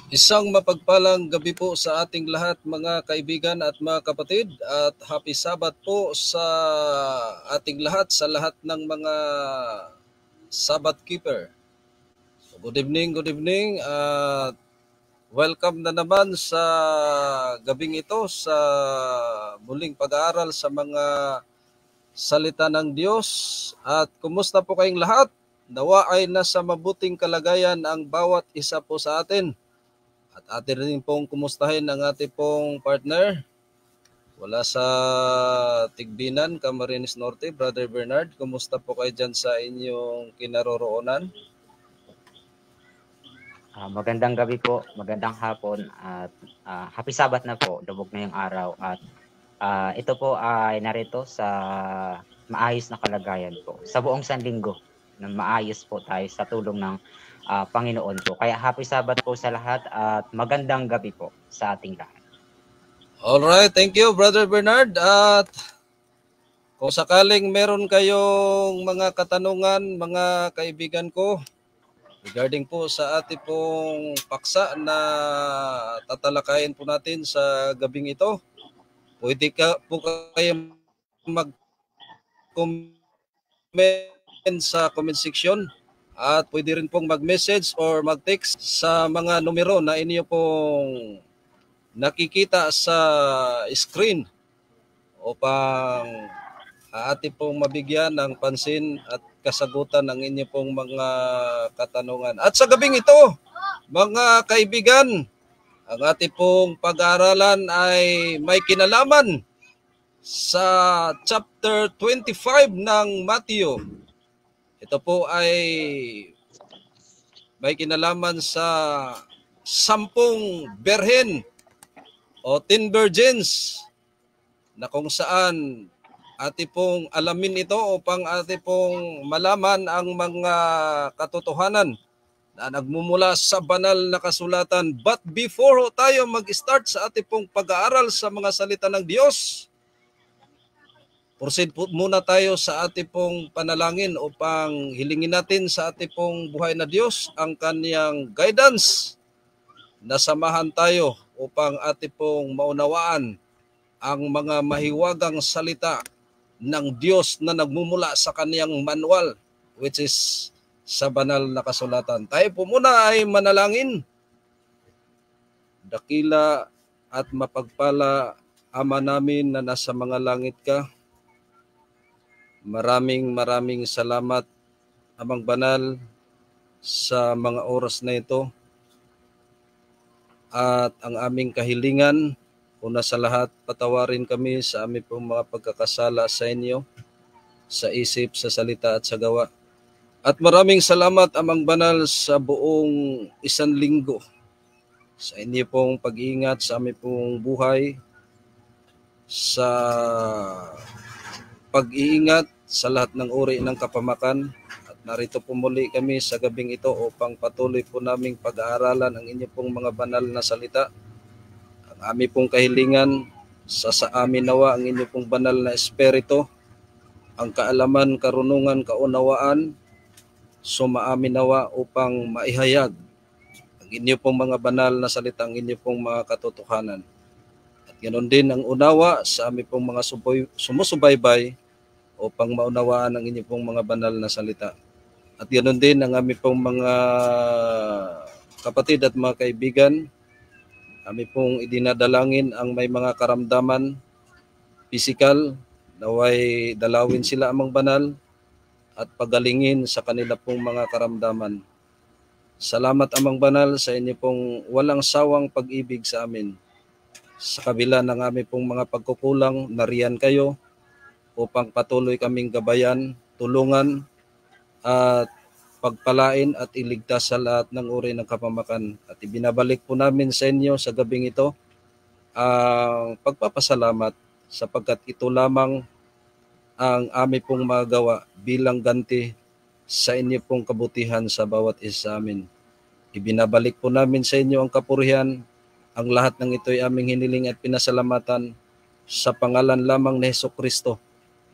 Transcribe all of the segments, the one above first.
Isang mapagpalang gabi po sa ating lahat mga kaibigan at mga kapatid at happy Sabat po sa ating lahat sa lahat ng mga Sabbath keeper. So, good evening at welcome na naman sa gabing ito sa muling pag-aaral sa mga salita ng Diyos. At kumusta po kayong lahat? Nawa ay nasa mabuting kalagayan ang bawat isa po sa atin. At atin rin pong kumustahin ang ating pong partner. Wala sa Tigbinan, Camarines Norte, Brother Bernard. Kumusta po kayo dyan sa inyong kinaroroonan? Magandang gabi po, magandang hapon at happy Sabat na po, lubog na yung araw at ito po ay narito sa maayos na kalagayan po. Sa buong sanlinggo na maayos po tayo sa tulong ng Panginoon po. Kaya happy Sabat po sa lahat at magandang gabi po sa ating lahat. Alright, thank you Brother Bernard. At kung sakaling meron kayong mga katanungan, mga kaibigan ko, regarding po sa ating pong paksa na tatalakayin po natin sa gabing ito, pwede po kayo mag-comment sa comment section at pwede rin pong mag-message or mag-text sa mga numero na inyo pong nakikita sa screen upang ating pong mabigyan ng pansin at kasagutan ng inyo pong mga katanungan. At sa gabing ito, mga kaibigan, ang ating pong pag-aaralan ay may kinalaman sa chapter 25 ng Matthew. Ito po ay may kinalaman sa 10 berhen o 10 virgins na kung saan ating pong alamin ito upang ating pong malaman ang mga katotohanan na nagmumula sa banal na kasulatan. But before tayo mag-start sa ating pong pag-aaral sa mga salita ng Diyos, proceed po muna tayo sa ating pong panalangin upang hilingin natin sa ating pong buhay na Diyos ang kaniyang guidance na samahan tayo upang ating pong maunawaan ang mga mahiwagang salita ng Diyos na nagmumula sa kaniyang manual, which is sa banal na kasulatan. Tayo po muna ay manalangin. Dakila at mapagpala Ama namin na nasa mga langit ka, maraming salamat, Amang Banal, sa mga oras na ito. At ang aming kahilingan, una sa lahat, patawarin kami sa aming pong mga pagkakasala sa inyo, sa isip, sa salita at sa gawa. At maraming salamat, Amang Banal, sa buong isang linggo, sa inyo pong pag-iingat sa aming pong buhay, sa pag-iingat sa lahat ng uri ng kapamakan. At narito po muli kami sa gabing ito upang patuloy po naming pag-aaralan ang inyo pong mga banal na salita. Ang aming pong kahilingan, sa amin nawa ang inyo pong banal na espiritu, ang kaalaman, karunungan, kaunawaan, sumaamin nawa upang maihayag ang inyo pong mga banal na salita, ang inyo pong mga katotohanan. At ganoon din ang unawa sa aming pong mga sumusubaybay upang maunawaan ang inyo pong mga banal na salita. At ganoon din ang aming pong mga kapatid at mga kaibigan, kami pong idinadalangin ang may mga karamdaman, physical, naway dalawin sila Amang Banal at pagalingin sa kanila pong mga karamdaman. Salamat Amang Banal sa inyo pong walang sawang pag-ibig sa amin. Sa kabila ng aming pong mga pagkukulang, nariyan kayo upang patuloy kaming gabayan, tulungan at pagpalain at iligtas sa lahat ng uri ng kapamakan. At ibinabalik po namin sa inyo sa gabing ito ang pagpapasalamat sapagkat ito lamang ang aming pong magawa bilang ganti sa inyo pong kabutihan sa bawat isa sa amin. Ibinabalik po namin sa inyo ang kapurihan. Ang lahat ng ito ay aming hiniling at pinasalamatan sa pangalan lamang ni Hesukristo,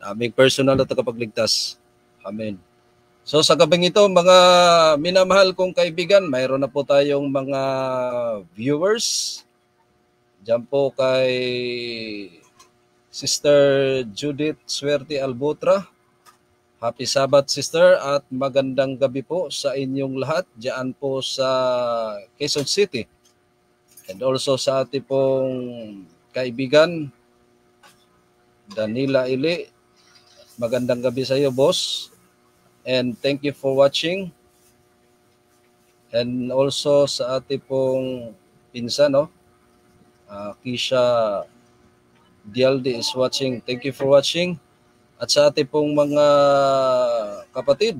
aming personal at tagapagligtas. Amen. So sa gabing ito, mga minamahal kong kaibigan, mayroon na po tayong mga viewers. Diyan po kay Sister Judith Suerte Albutra. Happy Sabbath, Sister, at magandang gabi po sa inyong lahat diyan po sa Quezon City. And also sa ating pong kaibigan, Danila Ili. Magandang gabi sa iyo, boss. And thank you for watching. And also sa ating pong pinsan, no? Kisha Dialdi is watching. Thank you for watching. At sa ating pong mga kapatid,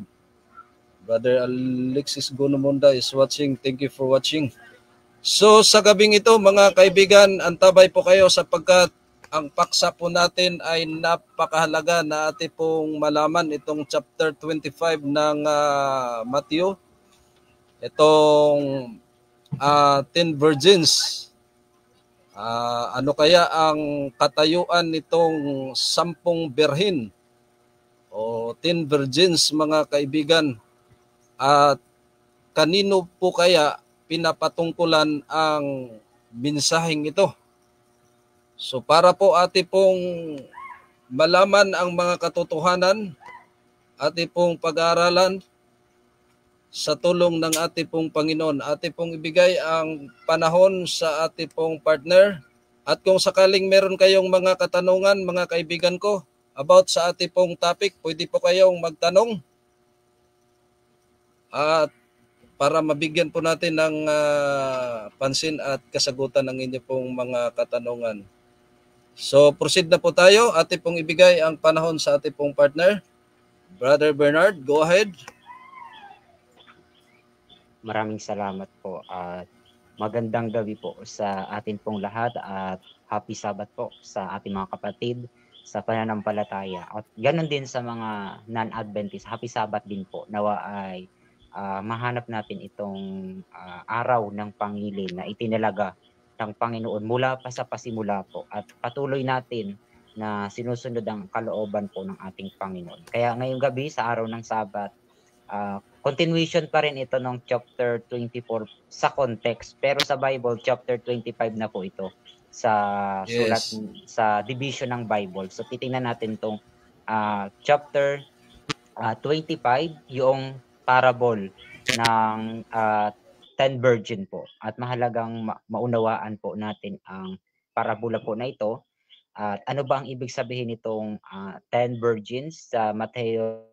Brother Alexis Gonomunda is watching. Thank you for watching. So sa gabing ito, mga kaibigan, antabay po kayo sapagkat ang paksa po natin ay napakahalaga na ating pong malaman itong chapter 25 ng Matthew. Itong 10 virgins. Ano kaya ang katayuan nitong 10 birhin o 10 virgins, mga kaibigan? At kanino po kaya pinapatungkulan ang mensaheng ito? So para po ating pong malaman ang mga katotohanan, ating pong pag-aaralan sa tulong ng ating pong Panginoon. Ating pong ibigay ang panahon sa ating pong partner. At kung sakaling meron kayong mga katanungan, mga kaibigan ko, about sa ating pong topic, pwede po kayong magtanong. At para mabigyan po natin ng pansin at kasagutan ng inyo pong mga katanungan. So proceed na po tayo. Ating pong ibigay ang panahon sa ating pong partner. Brother Bernard, go ahead. Maraming salamat po at magandang gabi po sa atin pong lahat at happy Sabbath po sa ating mga kapatid sa pananampalataya. At ganoon din sa mga non-Adventist, happy Sabbath din po. Nawa ay mahanap natin itong araw ng pangilin na itinalaga ng Panginoon mula pa sa pasimula po at patuloy natin na sinusunod ang kalooban po ng ating Panginoon. Kaya ngayong gabi sa araw ng Sabat, continuation pa rin ito ng chapter 24 sa context, pero sa Bible chapter 25 na po ito sa sulat sa division ng Bible. So titingnan natin tong chapter 25, yung parable ng 10 virgin po. At mahalagang maunawaan po natin ang parabola po na ito. At ano ba ang ibig sabihin nitong 10 virgins sa Mateo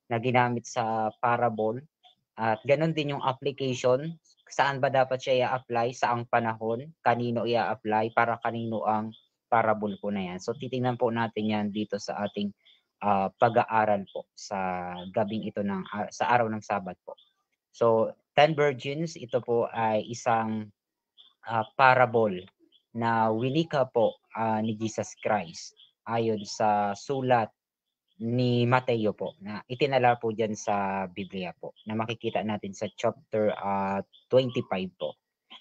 na ginamit sa parable? At ganun din yung application, saan ba dapat siya i-apply, saang panahon, kanino i-apply, para kanino ang parable po na yan. So titingnan po natin yan dito sa ating pag-aaral po sa gabing ito sa araw ng Sabat po. So 10 virgins, ito po ay isang parable na winika po ni Jesus Christ ayon sa sulat ni Mateo po na itinala po dyan sa Biblia po na makikita natin sa chapter 25 po.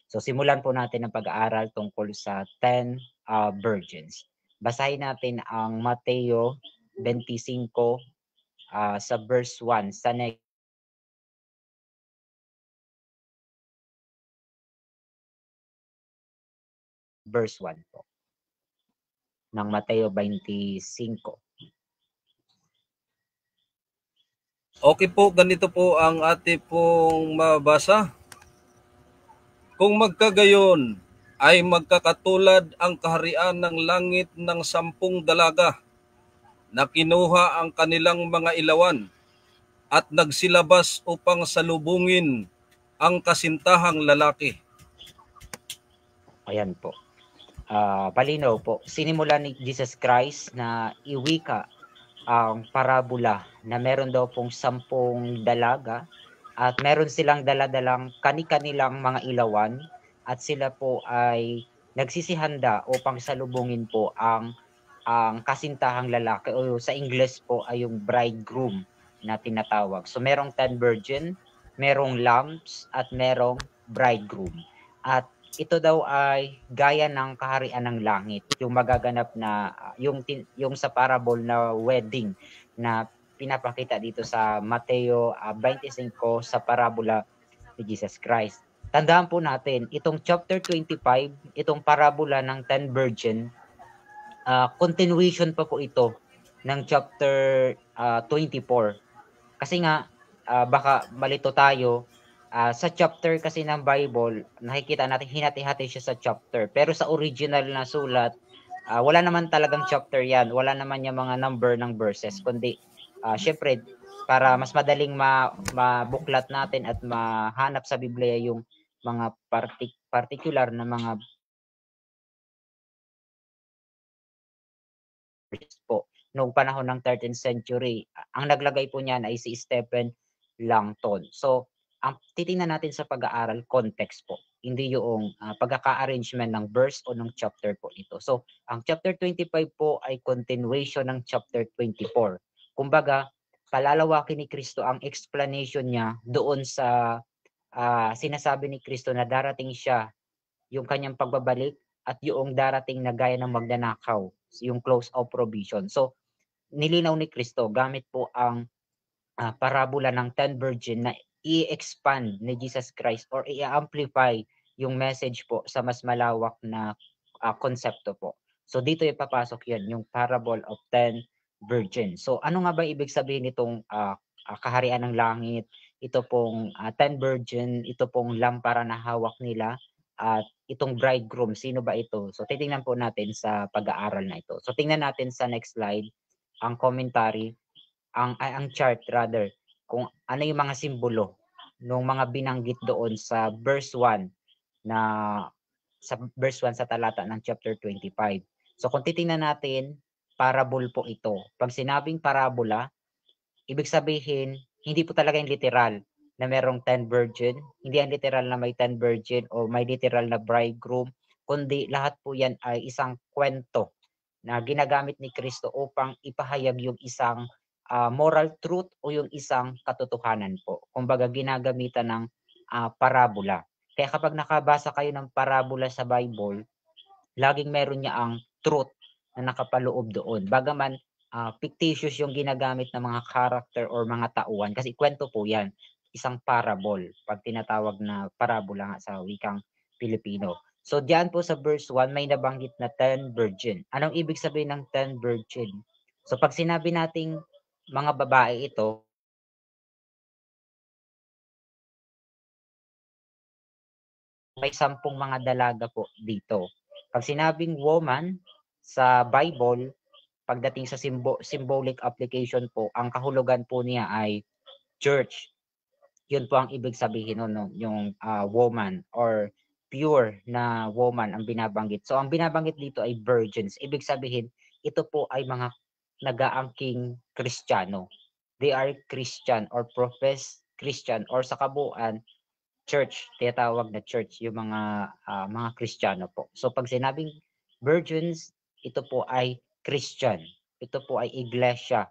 So simulan po natin ang pag-aaral tungkol sa 10 virgins. Basahin natin ang Mateo 25 sa verse 1 sa next verse 1 po ng Mateo 25. Okay po, ganito po ang ating pong mabasa. Kung magkagayon ay magkakatulad ang kaharian ng langit ng 10 dalaga na kinuha ang kanilang mga ilawan at nagsilabas upang salubungin ang kasintahang lalaki. Ayan po. Palinaw po. Sinimula ni Jesus Christ na iwika ang parabola na meron daw pong 10 dalaga at meron silang daladalang kani-kanilang mga ilawan at sila po ay nagsisihanda upang salubungin po ang kasintahang lalaki, o sa English po ay yung bridegroom na tinatawag. So merong 10 virgin, merong lambs at merong bridegroom. At ito daw ay gaya ng kaharian ng langit, yung magaganap na yung sa parable na wedding na pinapakita dito sa Mateo 25 sa parabola ni Jesus Christ. Tandaan po natin, itong chapter 25, itong parabola ng 10 virgin, continuation pa po ito ng chapter 24. Kasi nga, baka malito tayo, sa chapter kasi ng Bible, nakikita natin hinati-hati siya sa chapter. Pero sa original na sulat, wala naman talagang chapter yan. Wala naman yung mga number ng verses. Kundi, syempre, para mas madaling mabuklat natin at mahanap sa Biblia yung mga particular na mga verses po noong panahon ng 13th century. Ang naglagay po niyan ay si Stephen Langton. So, ang titingnan natin sa pag-aaral, context po, hindi yung pagkaka-arrangement ng verse o ng chapter po ito. So, ang chapter 25 po ay continuation ng chapter 24. Kumbaga, palalawakin ni Kristo ang explanation niya doon sa sinasabi ni Kristo na darating siya, yung kanyang pagbabalik at yung darating na gaya ng magnanakaw, yung close of provision. So, nilinaw ni Kristo gamit po ang parabola ng 10 virgin na i-expand ni Jesus Christ or i-amplify yung message po sa mas malawak na konsepto po. So dito ipapasok yan, yung parable of 10 virgin. So ano nga ba ibig sabihin nitong kaharian ng langit, ito pong 10 virgin, ito pong lampara na hawak nila, at itong bridegroom, sino ba ito? So titingnan po natin sa pag-aaral na ito. So tingnan natin sa next slide, ang commentary, ang chart rather, kung ano yung mga simbolo nung mga binanggit doon sa verse 1 na sa verse 1 sa talata ng chapter 25. So kung titingnan natin, parable po ito. Pag sinabing parabola, ibig sabihin, hindi po talaga yung literal na merong 10 virgin, hindi ang literal na may 10 virgin o may literal na bridegroom, kundi lahat po yan ay isang kwento na ginagamit ni Kristo upang ipahayag yung isang moral truth o yung isang katotohanan po. Kumbaga ginagamitan ng parabola. Kaya kapag nakabasa kayo ng parabola sa Bible, laging meron niya ang truth na nakapaloob doon. Bagaman fictitious yung ginagamit ng mga character or mga tauhan kasi kwento po yan. Isang parable pag tinatawag na parabola nga sa wikang Pilipino. So diyan po sa verse 1 may nabanggit na 10 virgin. Anong ibig sabihin ng 10 virgin? So pag sinabi nating mga babae ito, may 10 mga dalaga po dito. Pag sinabing woman sa Bible, pagdating sa symbolic application po, ang kahulugan po niya ay church. Yun po ang ibig sabihin nun, no? Yung woman or pure na woman ang binabanggit. So ang binabanggit dito ay virgins. Ibig sabihin, ito po ay mga nag-aangking Kristiyano. They are Christian or profess Christian or sa kabuuan church, tinatawag na church yung mga Kristiyano po. So pag sinabing virgins, ito po ay Christian. Ito po ay iglesia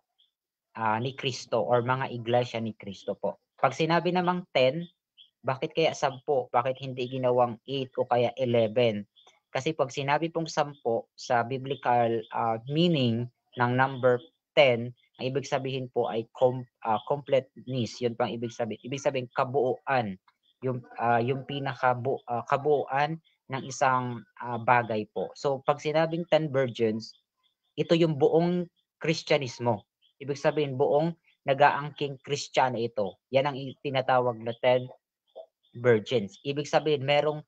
ni Kristo or mga iglesia ni Kristo po. Pag sinabi namang 10, bakit kaya 10? Bakit hindi ginawang 8 o kaya 11? Kasi pag sinabi pong 10 sa biblical meaning ng number 10, ang ibig sabihin po ay completeness. Yun pang ibig sabihin. Ibig sabihin kabuuan. Yung kabuuan ng isang bagay po. So pag sinabing 10 virgins, ito yung buong Kristyanismo. Ibig sabihin buong nag-aangking Kristiyano ito. Yan ang tinatawag na 10 virgins. Ibig sabihin merong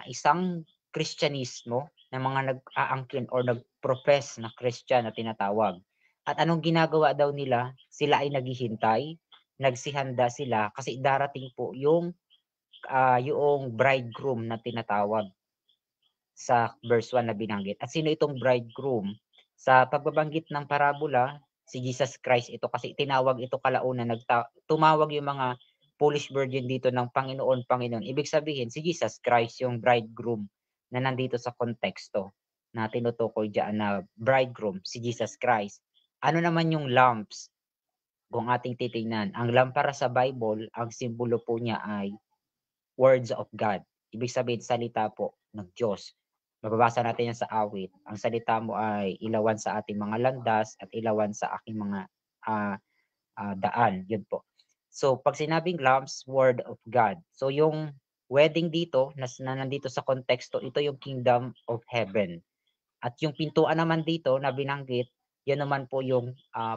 isang Kristyanismo na mga nag-aangkin or nag-profess na Christian na tinatawag. At anong ginagawa daw nila? Sila ay naghihintay, nagsihanda sila kasi darating po yung bridegroom na tinatawag sa verse 1 na binanggit. At sino itong bridegroom? Sa pagbabanggit ng parabola, si Jesus Christ ito kasi tinawag ito kalaunan, tumawag yung mga foolish virgin dito ng Panginoon, Panginoon. Ibig sabihin, si Jesus Christ yung bridegroom na nandito sa konteksto na tinutukoy diyan na bridegroom, si Jesus Christ. Ano naman yung lamps? Kung ating titingnan, ang lampara sa Bible, ang simbolo po niya ay words of God. Ibig sabihin, salita po ng Diyos. Mababasa natin yan sa awit. Ang salita mo ay ilawan sa ating mga landas at ilawan sa aking mga ah, daan. Yun po. So, pag sinabing lamps, word of God. So, yung wedding dito, na nandito sa konteksto, ito yung kingdom of heaven. At yung pintuan naman dito na binanggit, yun naman po yung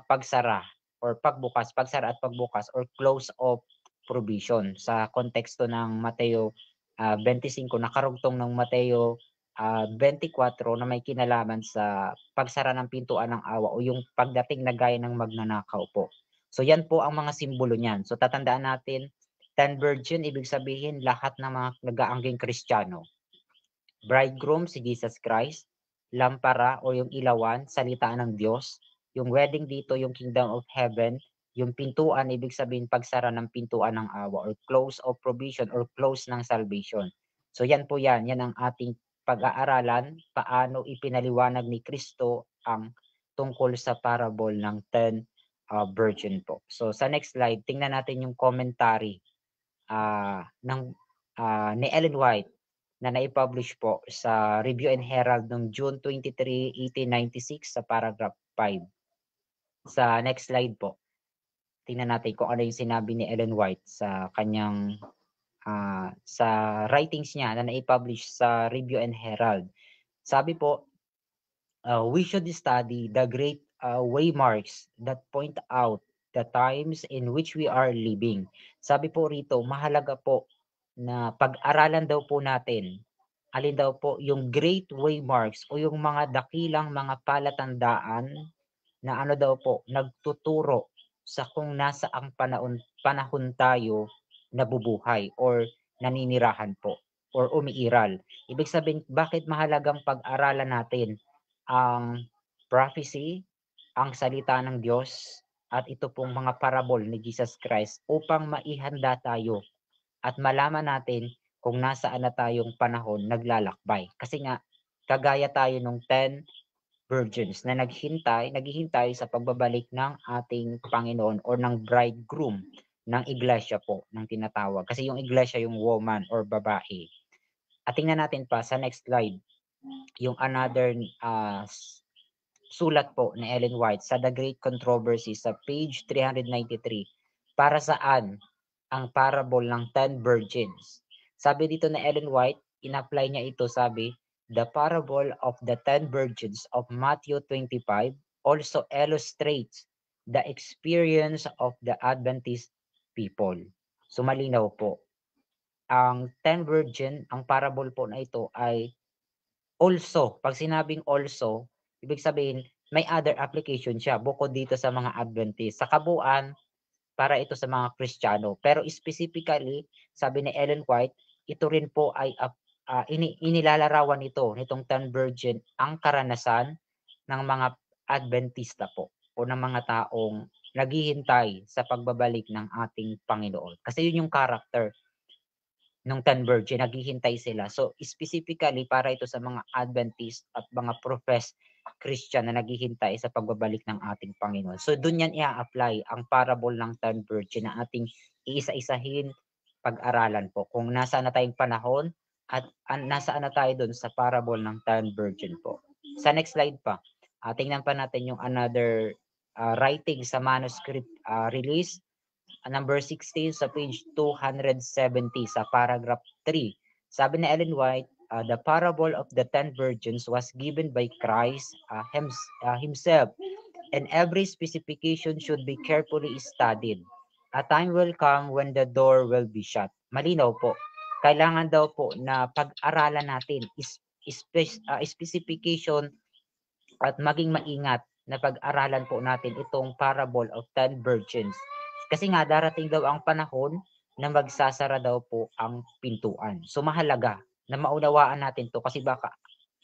pagsara or pagbukas, pagsara at pagbukas or close of provision sa konteksto ng Mateo 25 na karugtong ng Mateo 24 na may kinalaman sa pagsara ng pintuan ng awa o yung pagdating na gaya ng magnanakaw po. So yan po ang mga simbolo niyan. So tatandaan natin, 10 virgin, ibig sabihin lahat ng mga nag-aangging Kristiyano. Bridegroom si Jesus Christ, lampara o yung ilawan, salita ng Diyos. Yung wedding dito, yung kingdom of heaven, yung pintuan, ibig sabihin pagsara ng pintuan ng awa or close of provision or close ng salvation. So yan po yan ang ating pag-aaralan, paano ipinaliwanag ni Kristo ang tungkol sa parable ng 10 virgin po. So sa next slide, tingnan natin yung commentary ni Ellen White na nai-publish po sa Review and Herald noong June 23, 1896 sa paragraph 5. Sa next slide po, tingnan natin kung ano yung sinabi ni Ellen White sa kanyang sa writings niya na nai-publish sa Review and Herald. Sabi po, we should study the great waymarks that point out the times in which we are living. Sabi po rito, mahalaga po na pag-aralan daw po natin alin daw po yung great waymarks o yung mga dakilang mga palatandaan na ano daw po nagtuturo sa kung nasaang panahon tayo nabubuhay or naninirahan po or umiiral. Ibig sabihin, bakit mahalagang pag-aralan natin ang prophecy, ang salita ng Diyos, at ito pong mga parable ni Jesus Christ upang maihanda tayo at malaman natin kung nasaan na tayong panahon naglalakbay. Kasi nga, kagaya tayo nung 10 virgins na naghihintay sa pagbabalik ng ating Panginoon or ng bridegroom ng iglesia po, ng tinatawag. Kasi yung iglesia yung woman or babae. At tingnan natin pa sa next slide, yung another sulat po ni Ellen White sa The Great Controversy sa page 393. Para saan ang parable ng 10 virgins? Sabi dito na Ellen White, in-apply niya ito, sabi, the parable of the 10 virgins of Matthew 25 also illustrates the experience of the Adventist people. So malinaw po. Ang 10 virgin, ang parable po na ito ay also. Pag sinabing also, ibig sabihin may other application siya bukod dito sa mga Adventist. Sa kabuuan, para ito sa mga Kristiyano. Pero specifically, sabi ni Ellen White, ito rin po ay inilalarawan nitong 10 virgin, ang karanasan ng mga Adventista po o ng mga taong naghihintay sa pagbabalik ng ating Panginoon. Kasi yun yung character ng 10 virgin, naghihintay sila. So specifically para ito sa mga Adventist at mga professed Christian na naghihintay sa pagbabalik ng ating Panginoon. So doon yan i-apply ang parable ng 10 virgin na ating iisa-isahin pag-aralan po. Kung nasaan na tayong panahon at nasaan na tayo doon sa parable ng 10 virgin po. Sa next slide pa, tingnan pa natin yung another writing sa manuscript release number 16 sa page 270 sa paragraph 3. Sabi ni Ellen White, the parable of the 10 virgins was given by Christ himself, and every specification should be carefully studied. A time will come when the door will be shut. Malinaw po. Kailangan daw po na pag-aralan natin specification at maging maingat na pag-aralan po natin itong parable of 10 virgins. Kasi nga darating daw ang panahon na magsasara daw po ang pintuan. So mahalaga na maunawaan natin to kasi baka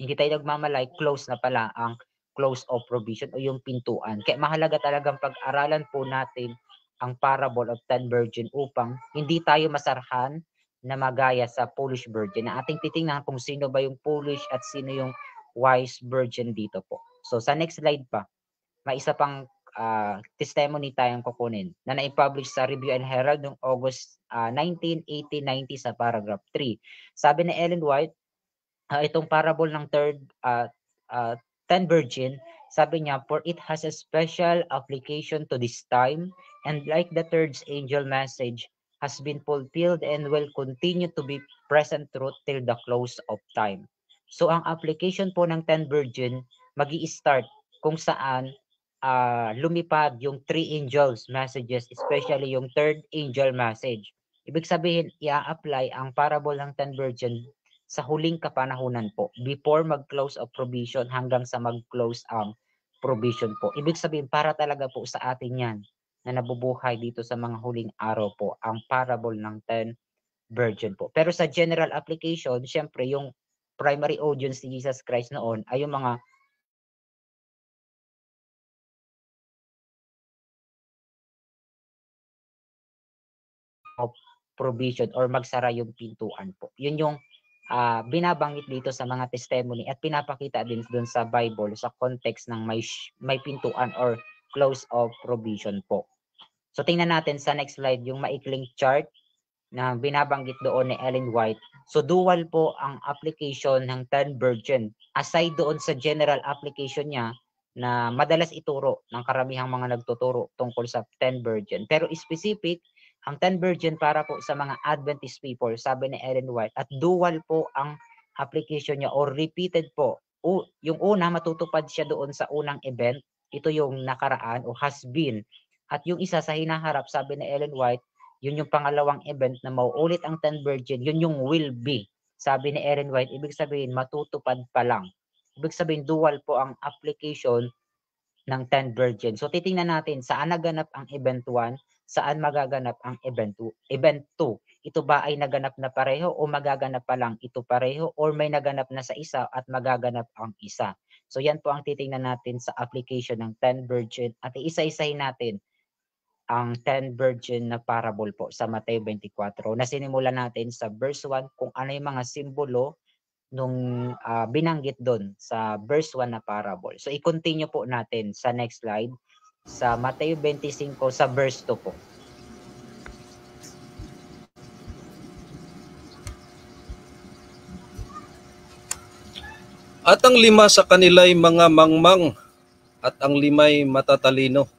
hindi tayo nagmamalay, close na pala ang close of provision o yung pintuan. Kaya mahalaga talagang pag-aralan po natin ang parable of 10 virgin upang hindi tayo masarhan na magaya sa foolish virgin na ating titingnan kung sino ba yung foolish at sino yung wise virgin dito po. So sa next slide pa, may isa pang testimony tayong kukunin na nai-publish sa Review and Herald noong August 1980-90 sa paragraph 3. Sabi ni Ellen White, itong parable ng third 10 virgin, sabi niya, for it has a special application to this time, and like the third angel message, has been fulfilled and will continue to be present truth till the close of time. So ang application po ng 10 virgin, magi-start kung saan lumipad yung 3 angels messages, especially yung third angel message. Ibig sabihin, i-apply ang parable ng 10 virgin sa huling kapanahunan po, before mag-close of provision hanggang sa mag-close ang provision po. Ibig sabihin, para talaga po sa atin yan na nabubuhay dito sa mga huling araw po, ang parable ng 10 virgin po. Pero sa general application, syempre yung primary audience ni Jesus Christ noon ay yung mga of provision or magsara yung pintuan po. Yun yung binabanggit dito sa mga testimony at pinapakita din doon sa Bible sa context ng may pintuan or close of provision po. So tingnan natin sa next slide yung maikling chart na binabanggit doon ni Ellen White. So dual po ang application ng 10 virgin. Aside doon sa general application niya na madalas ituro ng karamihang mga nagtuturo tungkol sa 10 virgin. Pero specific, ang 10 virgin para po sa mga Adventist people, sabi ni Ellen White, at dual po ang application niya or repeated po. Yung una, matutupad siya doon sa unang event. Ito yung nakaraan o has been. At yung isa sa hinaharap, sabi ni Ellen White, yun yung pangalawang event na mauulit ang 10 virgin, yun yung will be. Sabi ni Ellen White, ibig sabihin matutupad pa lang. Ibig sabihin dual po ang application ng 10 virgin. So titingnan natin saan naganap ang event 1, saan magaganap ang event 2. Event 2, ito ba ay naganap na pareho o magaganap pa lang ito pareho or may naganap na sa isa at magaganap ang isa. So yan po ang titingnan natin sa application ng 10 virgin at isa-isahin natin ang 10 virgin na parable po sa Mateo 24 na sinimulan natin sa verse 1 kung ano yung mga simbolo nung binanggit doon sa verse 1 na parable. So i-continue po natin sa next slide sa Mateo 25 sa verse 2 po. At ang 5 sa kanila'y mga mangmang at ang 5'ay matatalino.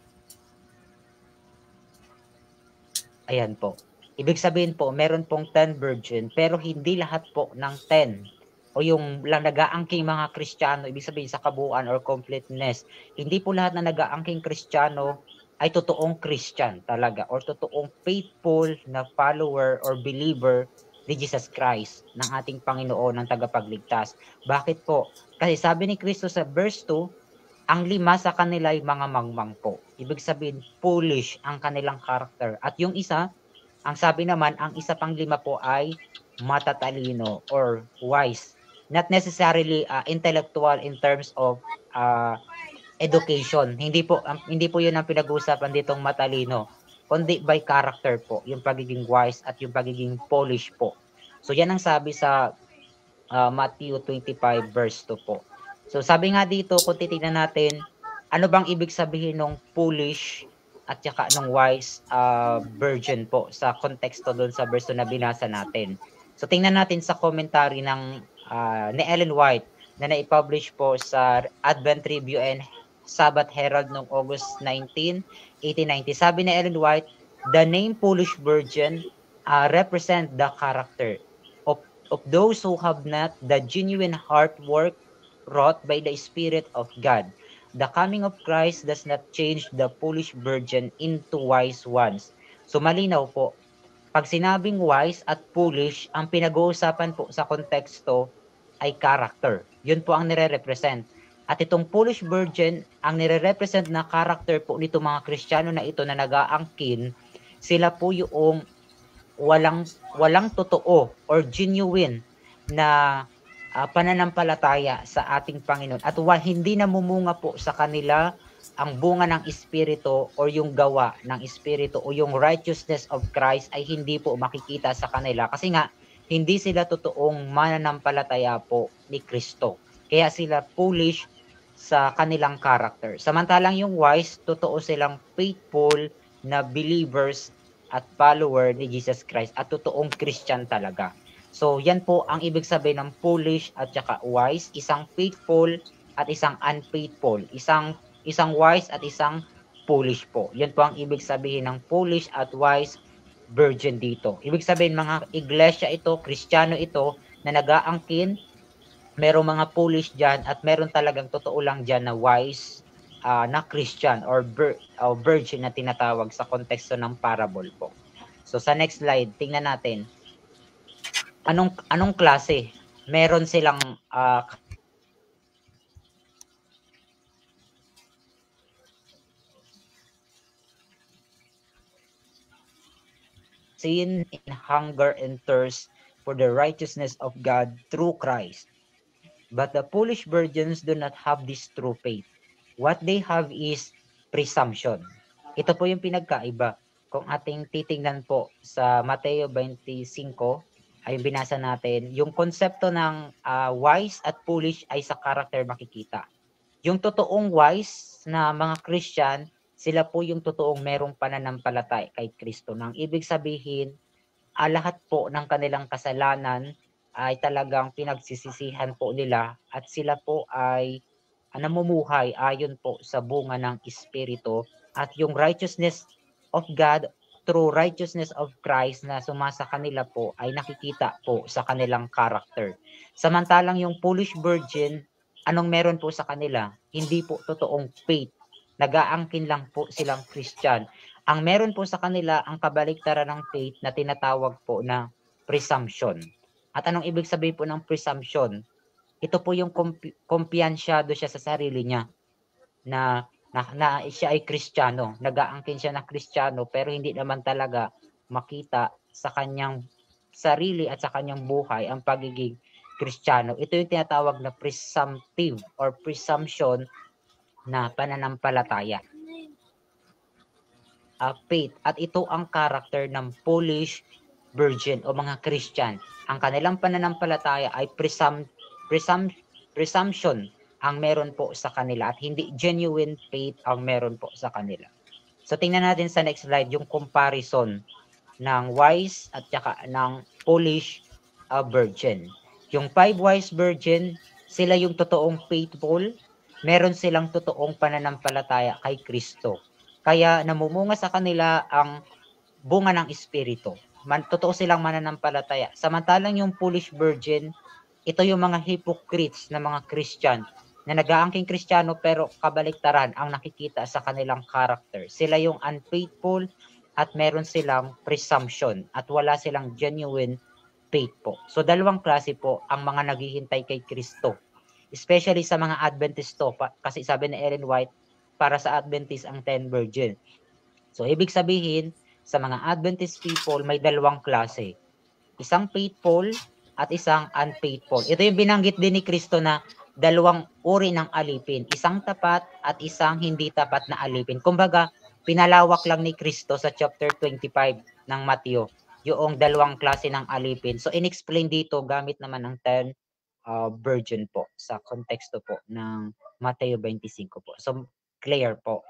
Ayan po. Ibig sabihin po, meron pong 10 virgin pero hindi lahat po ng 10 o yung lang nag-aangking mga Kristiyano, ibig sabihin sa kabuuan or completeness, hindi po lahat na nag-aangking Kristiyano ay totoong Christian talaga or totoong faithful na follower or believer ni Jesus Christ ng ating Panginoon ng tagapagligtas. Bakit po? Kasi sabi ni Kristo sa verse 2, ang 5 sa kanila ay mga mangmang po. Ibig sabihin, foolish ang kanilang character. At yung isa, ang sabi naman, ang isa pang 5 po ay matatalino or wise. Not necessarily intellectual in terms of education. Hindi po 'yun ang pinag-uusapan ditong matalino, kundi by character po, yung pagiging wise at yung pagiging polish po. So yan ang sabi sa Matthew 25 verse 2 po. So sabi nga dito, kung titingnan natin, ano bang ibig sabihin ng foolish at saka ng wise virgin po sa konteksto doon sa verse 2 na binasa natin. So tingnan natin sa commentary ng ni Ellen White na naipublish po sa Advent Review and Sabbath Herald noong August 19, 1890. Sabi ni Ellen White, the name foolish virgin represent the character of those who have not the genuine heart work wrought by the Spirit of God. The coming of Christ does not change the foolish virgin into wise ones. So malinaw po, pag sinabing wise at foolish, ang pinag-uusapan po sa konteksto ay character. Yun po ang nire-represent. At itong foolish virgin, ang nire-represent na character po nito mga Kristiyano na ito na nag-aangkin, sila po yung walang totoo or genuine na pananampalataya sa ating Panginoon at hindi namumunga po sa kanila ang bunga ng Espiritu o yung gawa ng Espiritu o yung righteousness of Christ ay hindi po makikita sa kanila kasi nga hindi sila totoong mananampalataya po ni Kristo. Kaya sila foolish sa kanilang character. Samantalang yung wise, totoo silang faithful na believers at follower ni Jesus Christ at totoong Christian talaga. So yan po ang ibig sabihin ng foolish at saka wise, isang faithful at isang unfaithful, isang wise at isang foolish po. Yan po ang ibig sabihin ng foolish at wise virgin dito. Ibig sabihin mga iglesia ito, Kristiyano ito na nag-aangkin, merong mga foolish dyan at meron talagang totoo lang dyan na wise na Christian or virgin na tinatawag sa konteksto ng parable po. So sa next slide, tingnan natin. Anong klase? Meron silang sin in hunger and thirst for the righteousness of God through Christ. But the foolish virgins do not have this true faith. What they have is presumption. Ito po yung pinagkaiba. Kung ating titingnan po sa Mateo 25, ay binasa natin, yung konsepto ng wise at foolish ay sa character makikita. Yung totoong wise na mga Christian, sila po yung totoong merong pananampalataya kay Kristo. Nang ibig sabihin, lahat po ng kanilang kasalanan ay talagang pinagsisisihan po nila at sila po ay namumuhay ayon po sa bunga ng Espiritu at yung righteousness of God through righteousness of Christ na sumasa kanila po ay nakikita po sa kanilang character. Samantalang yung foolish virgin, anong meron po sa kanila? Hindi po totoong faith. Nag-aangkin lang po silang Christian. Ang meron po sa kanila ang kabaliktaran ng faith na tinatawag po na presumption. At anong ibig sabihin po ng presumption? Ito po yung kumpiyansyado siya sa sarili niya na siya ay Kristiyano. Nag-aangkin siya na Kristiyano pero hindi naman talaga makita sa kanyang sarili at sa kanyang buhay ang pagiging Kristiyano. Ito yung tinatawag na presumptive or presumption na pananampalataya. Faith. At ito ang character ng foolish virgin o mga Christian. Ang kanilang pananampalataya ay presumption ang meron po sa kanila at hindi genuine faith ang meron po sa kanila. So tingnan natin sa next slide yung comparison ng wise at saka ng foolish virgin. Yung 5 wise virgin, sila yung totoong faithful, meron silang totoong pananampalataya kay Kristo. Kaya namumunga sa kanila ang bunga ng Espiritu. Totoo silang mananampalataya. Samantalang yung foolish virgin, ito yung mga hypocrites na mga Christian na nag-aangking Kristiyano pero kabaliktaran ang nakikita sa kanilang character. Sila yung unfaithful at meron silang presumption at wala silang genuine faith po. So dalawang klase po ang mga naghihintay kay Kristo. Especially sa mga Adventist to, kasi sabi ni Ellen White, para sa Adventist ang 10 virgin. So ibig sabihin, sa mga Adventist people may dalawang klase. Isang faithful at isang unfaithful. Ito yung binanggit din ni Kristo na dalawang uri ng alipin. Isang tapat at isang hindi tapat na alipin. Kumbaga, pinalawak lang ni Kristo sa chapter 25 ng Mateo yung dalawang klase ng alipin. So inexplain dito gamit naman ng 10 virgin po sa konteksto po ng Mateo 25 po. So clear po.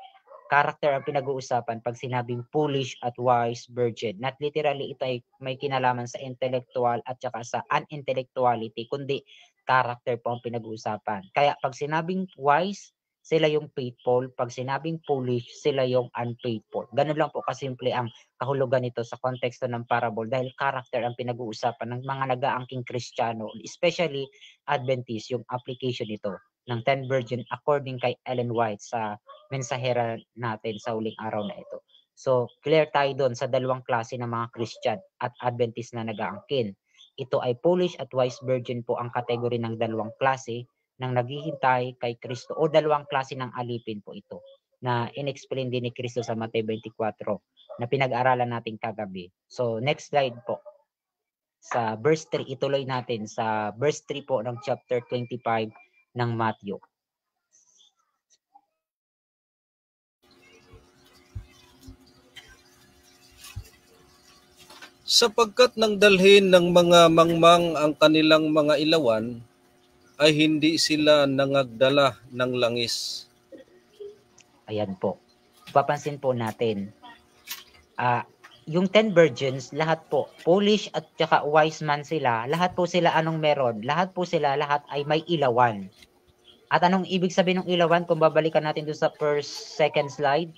Character ang pinag-uusapan pag sinabing foolish at wise virgin. Not literally ito ay may kinalaman sa intellectual at saka sa unintellectuality, kundi character po ang pinag-uusapan. Kaya pag sinabing wise, sila yung faithful. Pag sinabing foolish, sila yung unfaithful. Ganun lang po kasimple ang kahulugan nito sa konteksto ng parable dahil character ang pinag-uusapan ng mga nag-aangking Kristiyano, especially Adventist, yung application nito ng 10 virgin according kay Ellen White sa mensahera natin sa huling araw na ito. So, clear tayo doon sa dalawang klase ng mga Christian at Adventist na nag-aangkin. Ito ay foolish at wise virgin po ang kategory ng dalawang klase ng naghihintay kay Kristo o dalawang klase ng alipin po ito na inexplain din ni Kristo sa Mateo 24 na pinag-aralan natin kagabi. So, next slide po. Sa verse 3, ituloy natin sa verse 3 po ng chapter 25 ng Matthew. Sapagkat nang dalhin ng mga mangmang ang kanilang mga ilawan, ay hindi sila nangagdala ng langis. Ayan po. Papansin po natin, yung 10 virgins, lahat po, foolish at saka wise man sila, lahat po sila anong meron? Lahat po sila, lahat ay may ilawan. At anong ibig sabihin ng ilawan kung babalikan natin doon sa second slide?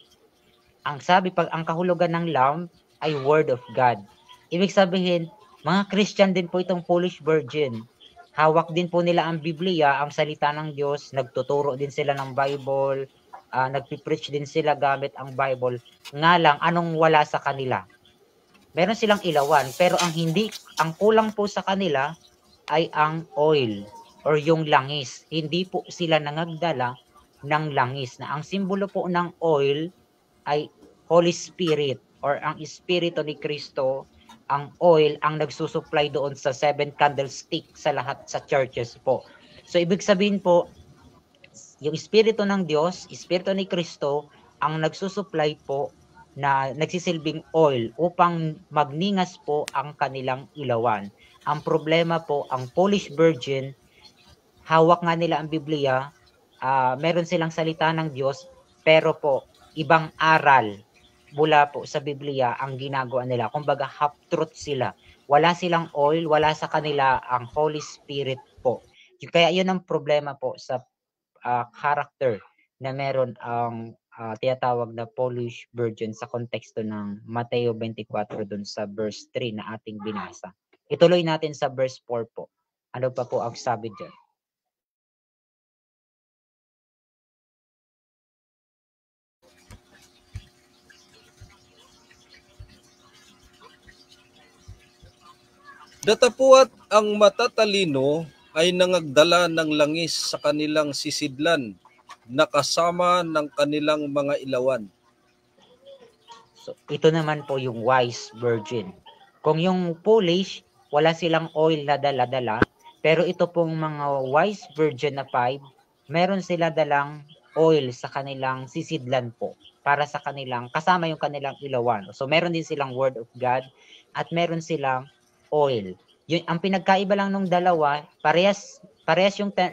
Ang sabi, pag ang kahulugan ng lamp ay word of God. Ibig sabihin, mga Christian din po itong foolish virgin. Hawak din po nila ang Biblia, ang salita ng Diyos, nagtuturo din sila ng Bible, nagpipreach din sila gamit ang Bible. Nga lang, anong wala sa kanila? Meron silang ilawan, pero ang kulang po sa kanila ay ang oil or yung langis. Hindi po sila nangagdala ng langis, na ang simbolo po ng oil ay Holy Spirit or ang Espiritu ni Kristo. Ang oil ang nagsusupply doon sa 7 candlestick sa lahat sa churches po. So ibig sabihin po, yung Espiritu ng Diyos, Espiritu ni Kristo, ang nagsusupply po na nagsisilbing oil upang magningas po ang kanilang ilawan. Ang problema po, ang Polish Virgin, hawak nga nila ang Biblia, meron silang salita ng Diyos, pero po, ibang aral mula po sa Biblia ang ginagawa nila. Kumbaga, half-truth sila. Wala silang oil, wala sa kanila ang Holy Spirit po. Kaya yun ang problema po sa character na meron ang tinatawag na Polish Virgin sa konteksto ng Mateo 24 dun sa verse 3 na ating binasa. Ituloy natin sa verse 4 po. Ano pa po ang sabi dyan? Datapuat ang matatalino ay nangagdala ng langis sa kanilang sisidlan na kasama ng kanilang mga ilawan. So, ito naman po yung wise virgin. Kung yung foolish, wala silang oil na dala-dala, pero ito pong mga wise virgin na 5, meron sila dalang oil sa kanilang sisidlan po para sa kanilang, kasama yung kanilang ilawan. So, meron din silang word of God at meron silang oil. Yun, ang pinagkaiba lang ng dalawa, parehas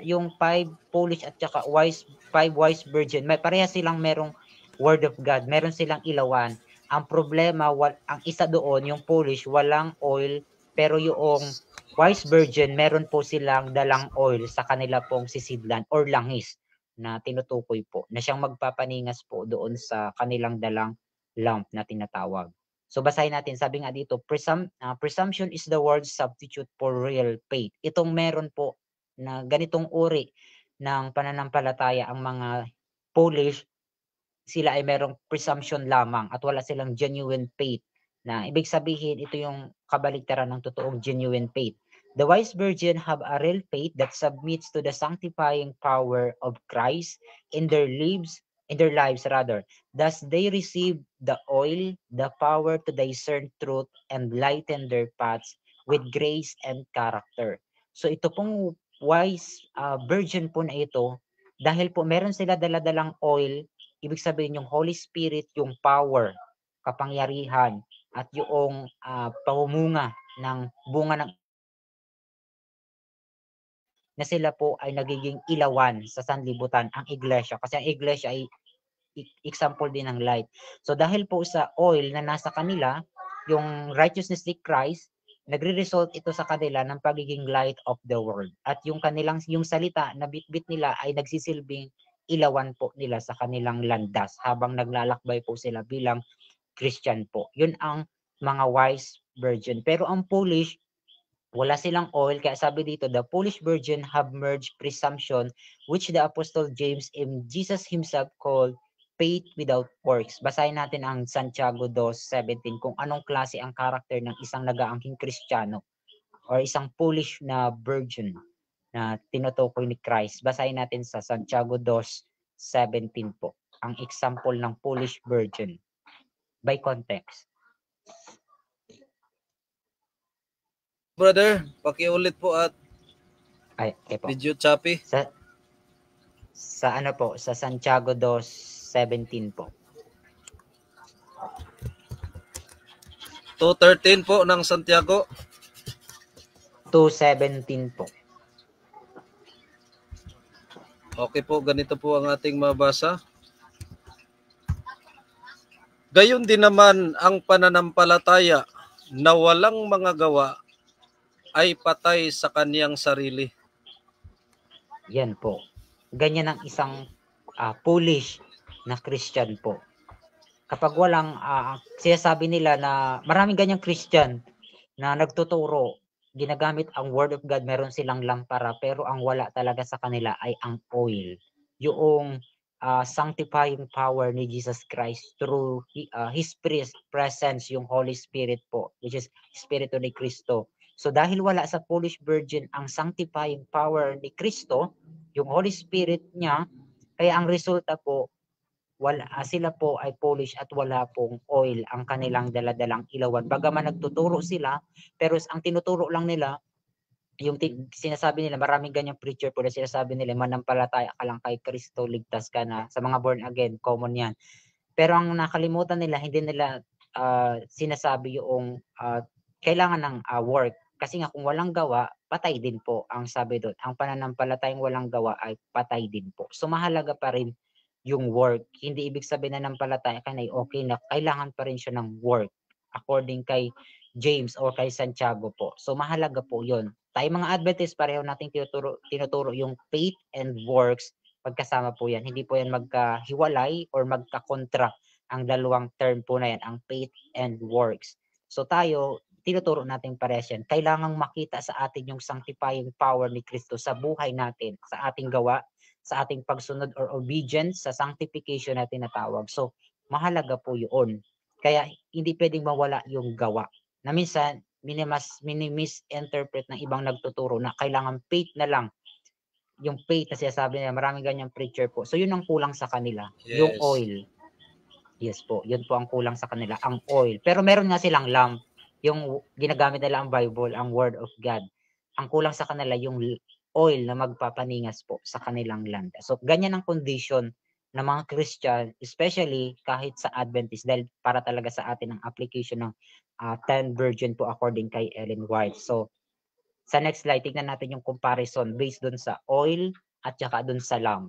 yung 5 foolish at saka 5 wise virgin, may parehas silang merong word of God, meron silang ilawan. Ang problema, ang isa doon, yung Polish, walang oil, pero yung wise virgin, meron po silang dalang oil sa kanila pong sisidlan or langis na tinutukoy po, na siyang magpapaningas po doon sa kanilang dalang lamp na tinatawag. So basahin natin, sabi nga dito, presumption is the word substitute for real faith. Itong meron po na ganitong uri ng pananampalataya ang mga Polish, sila ay merong presumption lamang at wala silang genuine faith, na ibig sabihin ito yung kabaligtaran ng totoong genuine faith. The wise virgin have a real faith that submits to the sanctifying power of Christ in their lives rather. Thus they receive the oil, the power to discern truth and lighten their paths with grace and character. So ito pong wise virgin po na ito, dahil po meron sila daladalang oil, ibig sabihin yung Holy Spirit, yung power, kapangyarihan, at yung pamumunga ng bunga ng na sila po ay nagiging ilawan sa sanlibutan, ang iglesia. Kasi ang iglesia ay example din ng light. So dahil po sa oil na nasa kanila, yung righteousness ni Christ, nagre-result ito sa kanila ng pagiging light of the world. At yung salita na bitbit nila ay nagsisilbing ilawan po nila sa kanilang landas habang naglalakbay po sila bilang Christian po. Yun ang mga wise virgin. Pero ang foolish, wala silang oil, kaya sabi dito, the foolish virgin have merged presumption, which the Apostle James and Jesus himself called faith without works. Basahin natin ang Santiago 2:17 kung anong klase ang karakter ng isang nag-aangking Kristiyano or isang foolish na virgin na tinutukoy ni Christ. Basahin natin sa Santiago 2:17 po, ang example ng foolish virgin by context. Brother, pakiulit po at Ay, okay po. medyo choppy. Sa ano po, sa Santiago 2:17 po. 2:13 po ng Santiago. 2:17 po. Okay po, ganito po ang ating mabasa. Gayon din naman ang pananampalataya na walang mga gawa ay patay sa kaniyang sarili. Yan po. Ganyan ang isang foolish na Christian po. Kapag walang sinasabi nila na maraming ganyang Christian na nagtuturo, ginagamit ang word of God, meron silang lampara, pero ang wala talaga sa kanila ay ang oil. Yung sanctifying power ni Jesus Christ through His presence, yung Holy Spirit po, which is Espiritu ni Cristo. So dahil wala sa foolish virgin ang sanctifying power ni Cristo, yung Holy Spirit niya, kaya ang resulta po, sila po ay foolish at wala pong oil ang kanilang daladalang ilawan. Bagaman nagtuturo sila, pero ang tinuturo lang nila, yung sinasabi nila, maraming ganyang preacher po na sinasabi nila, manampalataya ka lang kay Kristo, ligtas ka na. Sa mga born again, common yan. Pero ang nakalimutan nila, hindi nila sinasabi yung kailangan ng work. Kasi nga kung walang gawa, patay din po ang sabi doon. Ang pananampalatayang walang gawa ay patay din po. So mahalaga pa rin yung work. Hindi ibig sabihin na nampalataya ka na okay na, kailangan pa rin siya ng work according kay James or kay Santiago po. So mahalaga po yun. Tayo mga Adventist, pareho nating tinuturo yung faith and works, pagkasama po yan. Hindi po yan magkahiwalay or magkakontra ang dalawang term po na yan, ang faith and works. So tayo, tinuturo natin parehas yan. Kailangang makita sa atin yung sanctifying power ni Kristo sa buhay natin, sa ating gawa, sa ating pagsunod or obedience, sa sanctification natin na tawag. So, mahalaga po yun. Kaya hindi pwedeng mawala yung gawa. Na minsan, minimisinterpret ng ibang nagtuturo na kailangan faith na lang. Yung faith na sinasabi nila, maraming ganyang preacher po. So, yun ang kulang sa kanila. Yes. Yung oil. Yes po, yun po ang kulang sa kanila, ang oil. Pero meron nga silang lamp. Yung ginagamit nila ang Bible, ang Word of God. Ang kulang sa kanila yung oil na magpapaningas po sa kanilang landa. So, ganyan ang condition ng mga Christian, especially kahit sa Adventist, dahil para talaga sa atin ang application ng 10 virgin po according kay Ellen White. So, sa next slide, tignan natin yung comparison based dun sa oil at saka dun sa lamp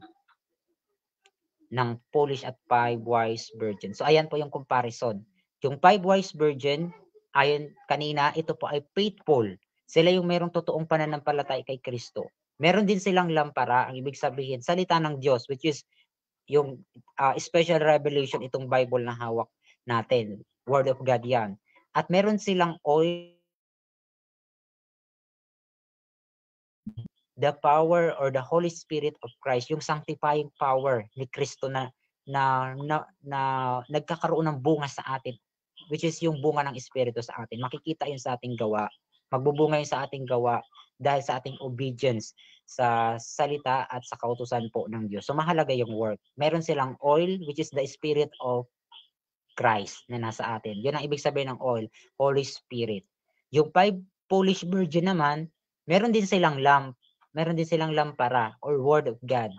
ng foolish at 5 wise virgin. So, ayan po yung comparison. Yung 5 wise virgin, ayon kanina, ito po ay faithful. Sila yung merong totoong pananampalataya kay Kristo. Meron din silang lampara, ang ibig sabihin, salita ng Diyos, which is yung special revelation, itong Bible na hawak natin. Word of God yan. At meron silang oil, the power or the Holy Spirit of Christ, yung sanctifying power ni Kristo na nagkakaroon ng bunga sa atin, which is yung bunga ng Espiritu sa atin. Makikita yun sa ating gawa. Magbubunga yun sa ating gawa dahil sa ating obedience sa salita at sa kautusan po ng Diyos. So mahalaga yung work. Meron silang oil, which is the Spirit of Christ na nasa atin. Yun ang ibig sabihin ng oil, Holy Spirit. Yung 5 foolish virgin naman, meron din silang lamp, meron din silang lampara or word of God.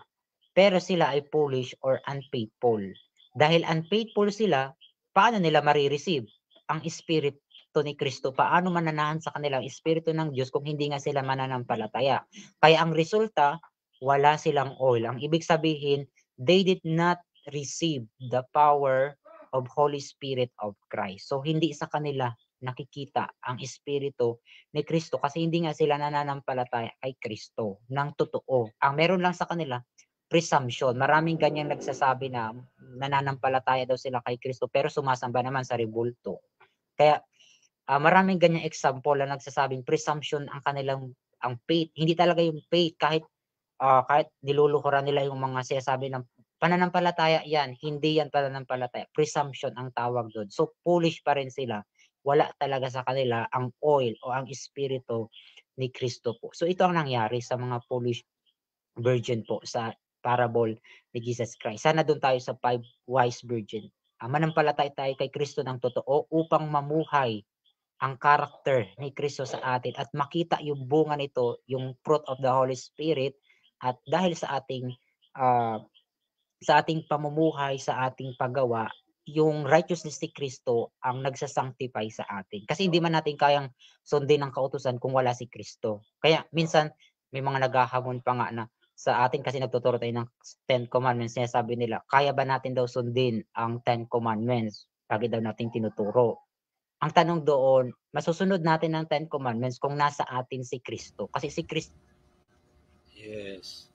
Pero sila ay foolish or unfaithful. Dahil unfaithful sila, paano nila marireceive ang Espiritu ni Kristo? Paano mananahan sa kanila ang Espiritu ng Diyos kung hindi nga sila mananampalataya? Kaya ang resulta, wala silang oil. Ang ibig sabihin, they did not receive the power of Holy Spirit of Christ. So hindi sa kanila nakikita ang Espiritu ni Kristo kasi hindi nga sila nananampalataya kay Kristo ng totoo. Ang meron lang sa kanila, presumption. Maraming ganyang nagsasabi na nananampalataya daw sila kay Kristo pero sumasamba naman sa rebulto. Kaya maraming ganyang example na nagsasabing presumption ang kanilang ang faith. Hindi talaga yung faith kahit niluluhuran nila yung mga sinasabi ng pananampalataya yan, hindi yan pananampalataya. Presumption ang tawag doon. So foolish pa rin sila. Wala talaga sa kanila ang oil o ang espiritu ni Kristo po. So ito ang nangyari sa mga foolish virgin po sa parable ni Jesus Christ. Sana doon tayo sa 5 wise virgin. Manampalataya tayo kay Kristo ng totoo upang mamuhay ang character ni Kristo sa atin at makita yung bunga nito, yung fruit of the Holy Spirit. At dahil sa ating pamumuhay, sa ating paggawa, yung righteousness ni Kristo ang nagsasanctify sa atin. Kasi hindi man natin kayang sundin ang kautusan kung wala si Kristo. Kaya minsan may mga naghahamon pa nga na sa atin kasi nagtuturo tayo ng 10 commandments, sinasabi nila, kaya ba natin daw sundin ang 10 commandments? Lagi daw nating tinuturo. Ang tanong doon, masusunod natin ang 10 Commandments kung nasa atin si Kristo. Kasi si Kristo Yes.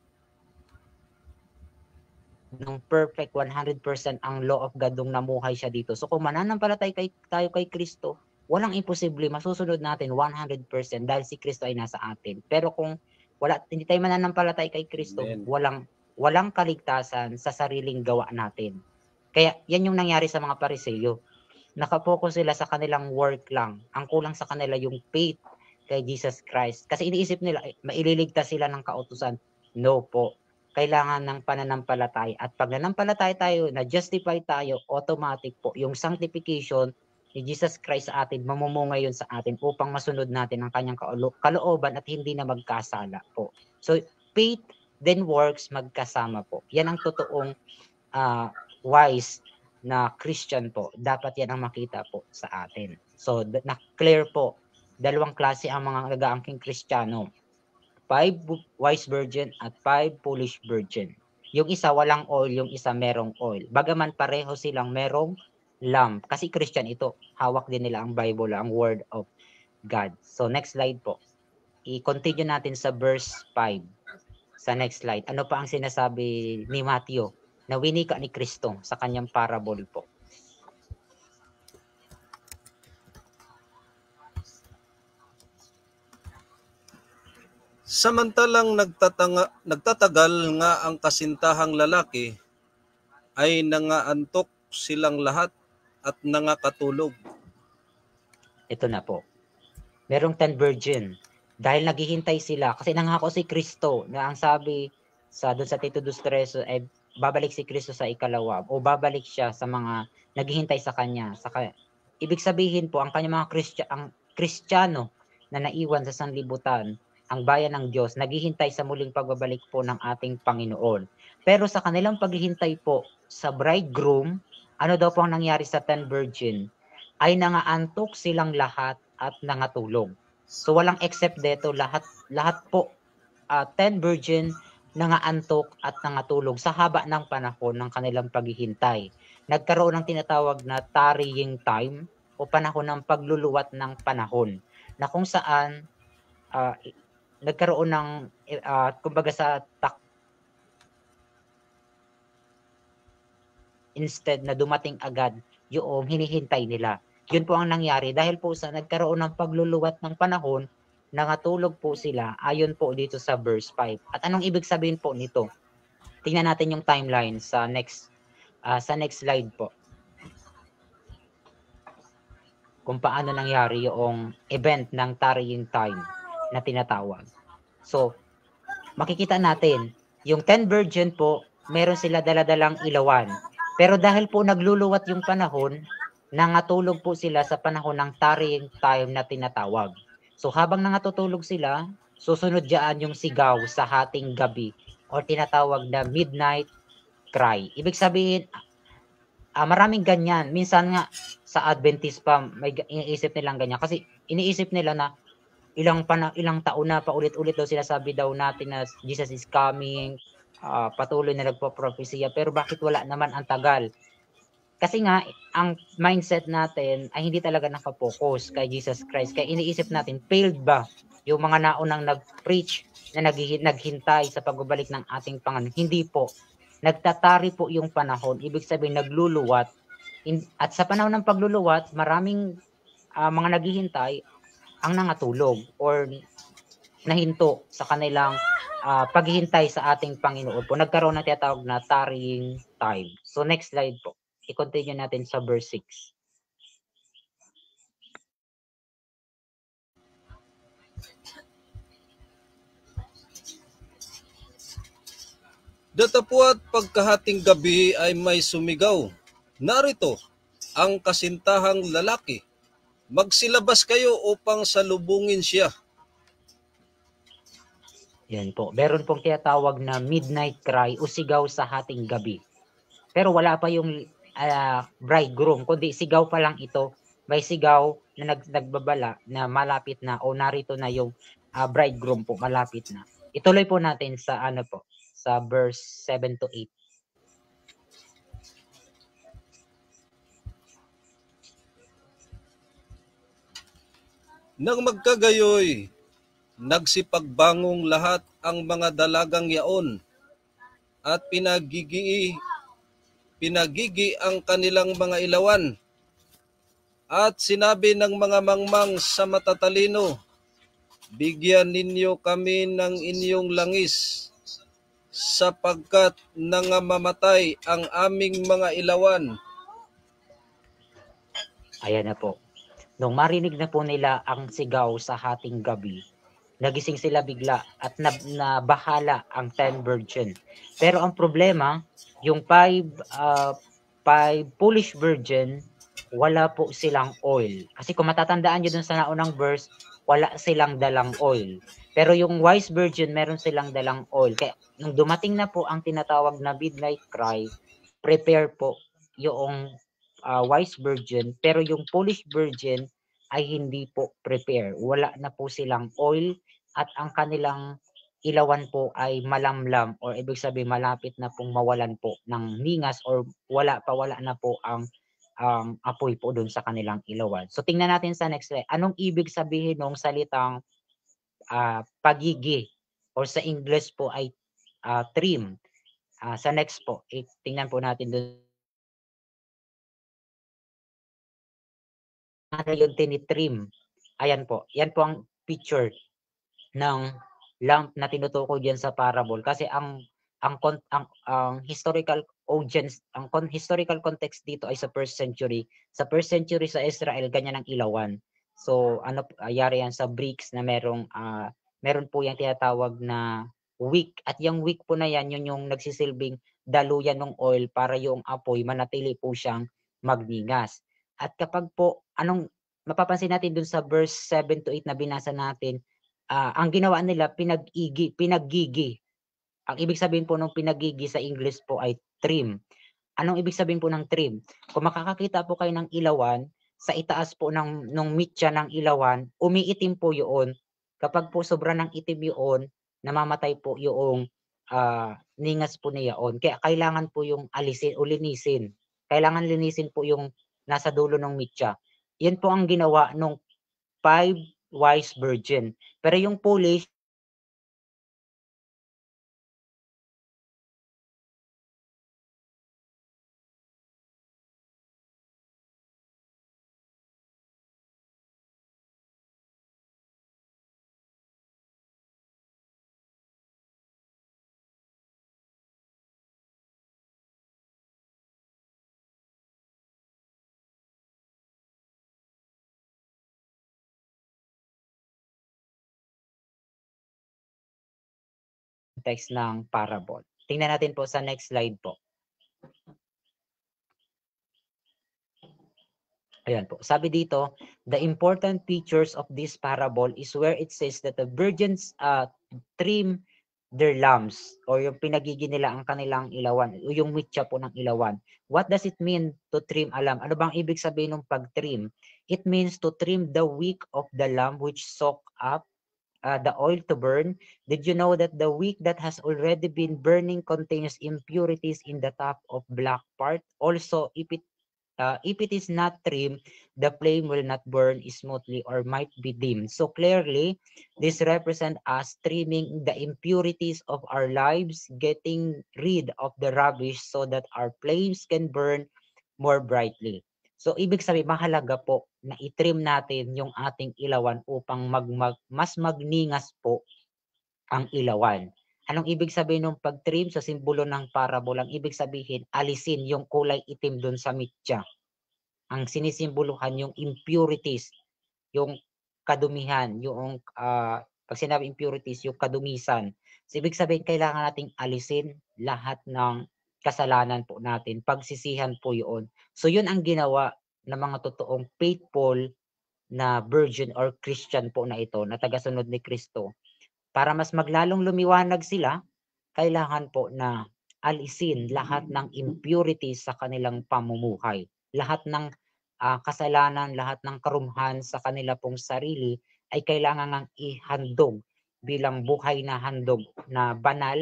nung perfect 100% ang law of God nung namuhay siya dito. So kung mananampalatay tayo kay Kristo, walang imposible, masusunod natin 100% dahil si Kristo ay nasa atin. Pero kung hindi tayo mananampalatay kay Kristo, Amen. walang kaligtasan sa sariling gawa natin. Kaya yan yung nangyari sa mga Pariseo. Nakapokus sila sa kanilang work lang. Ang kulang sa kanila yung faith kay Jesus Christ. Kasi iniisip nila, maililigtas sila ng kautusan. No po. Kailangan ng pananampalataya. At pag nanampalataya tayo, na-justify tayo, automatic po, yung sanctification ni Jesus Christ sa atin, mamumunga yun sa atin upang masunod natin ang kanyang kalooban at hindi na magkasala po. So, faith then works magkasama po. Yan ang totoong wise na Christian po. Dapat yan ang makita po sa atin. So, na-clear po, dalawang klase ang mga nag-aangking Kristiyano. 5 wise virgin at 5 foolish virgin. Yung isa walang oil, yung isa merong oil. Bagaman pareho silang merong lamp. Kasi Christian ito, hawak din nila ang Bible, ang Word of God. So next slide po. I-continue natin sa verse 5. Sa next slide. Ano pa ang sinasabi ni Matthew na winika ni Kristo sa kanyang parable po? Samantalang nagtatagal nga ang kasintahang lalaki, ay nangaantok silang lahat at nangakatulog. Ito na po. Merong 10 virgin. Dahil naghihintay sila, kasi nangako si Kristo na ang sabi doon sa Tito 2:13 ay babalik si Kristo sa ikalawa o babalik siya sa mga naghihintay sa kanya. Ibig sabihin po, ang kanyang mga Kristiyano na naiwan sa sanlibutan, ang bayan ng Diyos, naghihintay sa muling pagbabalik po ng ating Panginoon. Pero sa kanilang paghihintay po sa bridegroom, ano daw po ang nangyari sa 10 virgin? Ay nangaantok silang lahat at nangatulog. So walang except dito, lahat po 10 virgin nangaantok at nangatulog sa haba ng panahon ng kanilang paghihintay. Nagkaroon ng tinatawag na tarrying time o panahon ng pagluluwat ng panahon na kung saan nagkaroon ng kumbaga instead na dumating agad yung hinihintay nila. Yun po ang nangyari dahil po sa nagkaroon ng pagluluwat ng panahon, nangatulog po sila ayon po dito sa verse 5. At anong ibig sabihin po nito? Tingnan natin yung timeline sa next slide po. Kung paano nangyari yung event ng tarrying time na tinatawag. So, makikita natin, yung 10 virgin po, meron sila daladalang ilawan. Pero dahil po nagluluwat yung panahon, nangatulog po sila sa panahon ng tarrying time na tinatawag. So habang nangatutulog sila, susunod dyan yung sigaw sa hating gabi o tinatawag na midnight cry. Ibig sabihin, maraming ganyan. Minsan nga sa Adventist pa, may iniisip nilang ganyan. Kasi iniisip nila na ilang taon na paulit-ulit daw sinasabi daw natin na Jesus is coming, patuloy na nagpo-propesya, pero bakit wala naman ang tagal? Kasi nga, ang mindset natin ay hindi talaga nakapokus kay Jesus Christ. Kaya iniisip natin, failed ba yung mga naunang nag-preach na naghintay sa pagbabalik ng ating Panginoon? Hindi po. Nagtatari po yung panahon. Ibig sabihin, nagluluwat. At sa panahon ng pagluluwat, maraming mga naghihintay ang nangatulog or nahinto sa kanilang paghihintay sa ating Panginoon po. Nagkaroon na tinatawag na tarrying time. So next slide po. I-continue natin sa verse 6. Datapwat pagkahating gabi ay may sumigaw, narito ang kasintahang lalaki. Magsilabas kayo upang salubungin siya. Yan po. Meron pong tinatawag na midnight cry o sigaw sa hating gabi. Pero wala pa yung bridegroom, kundi sigaw pa lang ito. May sigaw na nagbabala na malapit na o narito na yung bridegroom po, malapit na. Ituloy po natin sa sa verse 7 to 8. Nang magkagayoy, nagsipagbangong lahat ang mga dalagang yaon at pinagigi ang kanilang mga ilawan. At sinabi ng mga mangmang sa matatalino, bigyan ninyo kami ng inyong langis, sapagkat nangamamatay ang aming mga ilawan. Ayan na po. Nung marinig na po nila ang sigaw sa hating gabi, nagising sila bigla at nabahala ang 10 virgin. Pero ang problema, yung 5 foolish virgin, wala po silang oil. Kasi kung matatandaan nyo dun sa naunang verse, wala silang dalang oil. Pero yung wise virgin, meron silang dalang oil. Kaya nung dumating na po ang tinatawag na midnight cry, prepare po yung wise virgin. Pero yung foolish virgin ay hindi po prepare. Wala na po silang oil at ang kanilang ilawan po ay malamlam or ibig sabihin malapit na pong mawalan po ng ningas or wala na po ang apoy po doon sa kanilang ilawan. So tingnan natin sa next slide. Anong ibig sabihin ng salitang pagigi or sa English po ay trim? Sa next po, tingnan po natin doon. Ano yung tinitrim? Ayan po. Yan po ang picture ng lamp na tinutukoy diyan sa parable kasi ang historical audience, historical context dito ay sa first century. Sa first century sa Israel ganyan ang ilawan. So ano ayari yan sa bricks na meron po yung tinatawag na wick at yung wick po na yan yun yung nagsisilbing daluyan ng oil para yung apoy manatili po siyang magningas. At kapag po anong mapapansin natin dun sa verse 7 to 8 na binasa natin, ang ginawa nila pinaggigi. Ang ibig sabihin po ng pinaggigi sa English po ay trim. Anong ibig sabihin po ng trim? Kung makakakita po kayo ng ilawan, sa itaas po ng mitya ng ilawan, umiitim po yun. Kapag po sobra ng itim yun, namamatay po yung ningas po niyaon. Kaya kailangan po yung alisin o linisin. Kailangan linisin po yung nasa dulo ng mitya. Yan po ang ginawa nung 5 wise virgin. Pero yung foolish, text ng parable. Tingnan natin po sa next slide po. Ayan po. Sabi dito, the important features of this parable is where it says that the virgins trim their lamps or yung pinagigi nila ang kanilang ilawan o yung mitya po ng ilawan. What does it mean to trim a lamp? Ano bang ibig sabihin ng pag-trim? It means to trim the wick of the lamp which soak up the oil to burn. Did you know that the wick that has already been burning contains impurities in the top of black part? Also, if it is not trimmed, the flame will not burn smoothly or might be dim. So clearly, this represents us trimming the impurities of our lives, getting rid of the rubbish so that our flames can burn more brightly. So ibig sabihin, mahalaga po na itrim natin yung ating ilawan upang mas magningas po ang ilawan. Anong ibig sabihin ng pag-trim sa simbolo ng parable? Ang ibig sabihin, alisin yung kulay itim dun sa mitya. Ang sinisimboluhan yung impurities, yung kadumihan, yung pag sinabi impurities, yung kadumisan. So, ibig sabihin, kailangan nating alisin lahat ng kasalanan po natin. Pagsisihan po yun. So, yun ang ginawa ng mga totoong faithful na virgin or Christian po na ito, na tagasunod ni Kristo. Para mas maglalong lumiwanag sila, kailangan po na alisin lahat ng impurities sa kanilang pamumuhay. Lahat ng kasalanan, lahat ng karumhan sa kanila pong sarili ay kailangan ihandog bilang buhay na handog na banal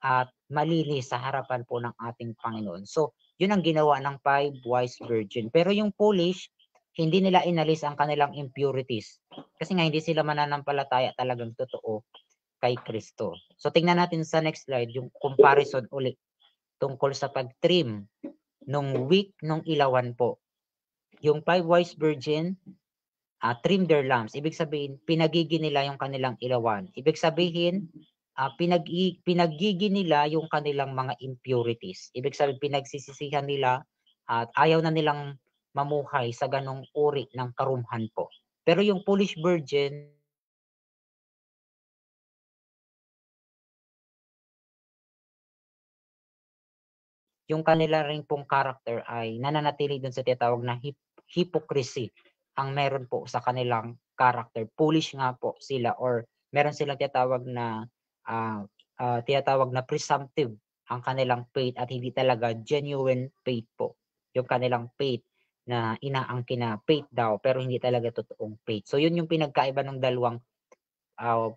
at malinis sa harapan po ng ating Panginoon. So, yun ang ginawa ng 5 wise virgin. Pero yung foolish, hindi nila inalis ang kanilang impurities. Kasi nga hindi sila mananampalataya talagang totoo kay Kristo. So tingnan natin sa next slide yung comparison ulit tungkol sa pag-trim nung week nung ilawan po. Yung 5 wise virgin trim their lamps. Ibig sabihin, pinagigi nila yung kanilang ilawan. Ibig sabihin, pinagigi nila yung kanilang mga impurities. Ibig sabihin, pinagsisisihan nila at ayaw na nilang mamuhay sa ganong uri ng karumhan po. Pero yung foolish virgin, yung kanila rin pong character ay nananatili dun sa tinatawag na hypocrisy ang meron po sa kanilang character. Foolish nga po sila or meron silang tinatawag na presumptive ang kanilang faith at hindi talaga genuine faith po. Yung kanilang faith na inaangkin na faith daw pero hindi talaga totoong faith. So yun yung pinagkaiba ng dalawang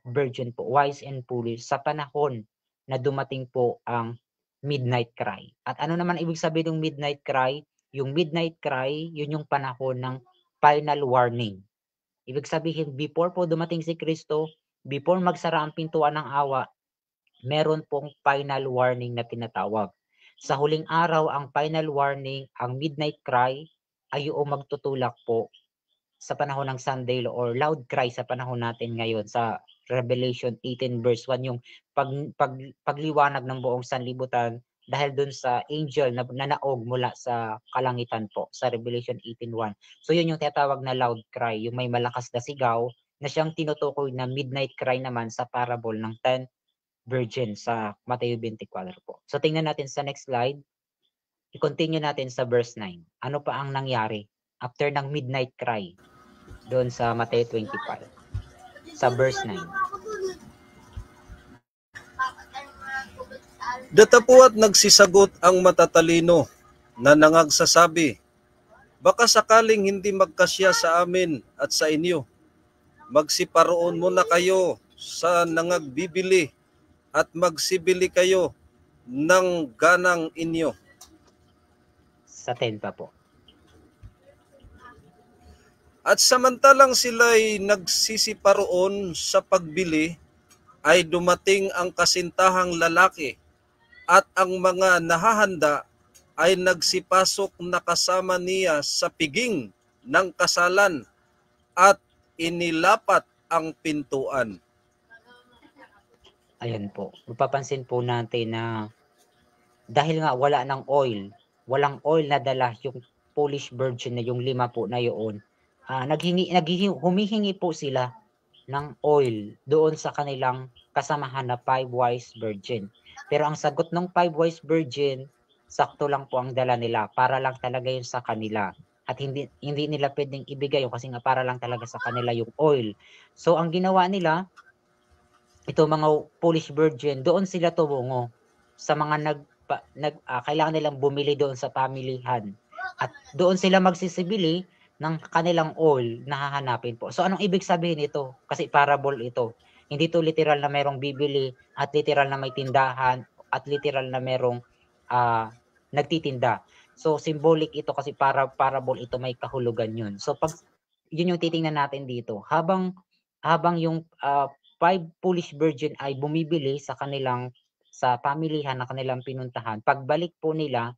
virgin po, wise and foolish sa panahon na dumating po ang midnight cry. At ano naman ibig sabihin ng midnight cry? Yung midnight cry, yun yung panahon ng final warning. Ibig sabihin, before po dumating si Kristo, before magsara ang pintuan ng awa, meron pong final warning na tinatawag. Sa huling araw, ang final warning, ang midnight cry, ay yung magtutulak po sa panahon ng Sunday or loud cry sa panahon natin ngayon sa Revelation 18 verse 1 yung pagliwanag ng buong sanlibutan dahil dun sa angel na nanaog mula sa kalangitan po sa Revelation 18:1. So yun yung tinatawag na loud cry, yung may malakas na sigaw na siyang tinutukoy na midnight cry naman sa parable ng 10 virgin sa Mateo 24 po. So tingnan natin sa next slide. I-continue natin sa verse 9. Ano pa ang nangyari after ng midnight cry? Doon sa Mateo 25. Sa verse 9. Datapuat nagsisagot ang matatalino na nangagsasabi, baka sakaling hindi magkasya sa amin at sa inyo, magsiparoon muna kayo sa nangagbibili at magsibili kayo ng ganang inyo. Sa 10 pa po. At samantalang sila'y nagsisiparoon sa pagbili, ay dumating ang kasintahang lalaki at ang mga nahahanda ay nagsipasok na kasama niya sa piging ng kasalan at inilapat ang pintuan. Ayan po. Mapapansin po natin na dahil nga wala ng oil, walang oil na dala yung foolish virgin na yung 5 po na yun, humihingi po sila ng oil doon sa kanilang kasamahan na 5 wise virgin. Pero ang sagot ng 5 wise virgin, sakto lang po ang dala nila, para lang talaga yun sa kanila. At hindi nila pwedeng ibigay yun kasi nga para lang talaga sa kanila yung oil. So ang ginawa nila, ito mga foolish virgin, doon sila tumungo sa mga kailangan nilang bumili doon sa pamilihan. At doon sila magsisibili ng kanilang oil na hahanapin po. So anong ibig sabihin ito? Kasi parable ito. Hindi to literal na merong bibili at literal na may tindahan at literal na merong nagtitinda. So symbolic ito kasi parable ito, may kahulugan yun. So pag yun yung titingnan natin dito, habang yung 5 foolish virgin ay bumibili sa pamilihan na kanilang pinuntahan, pagbalik po nila,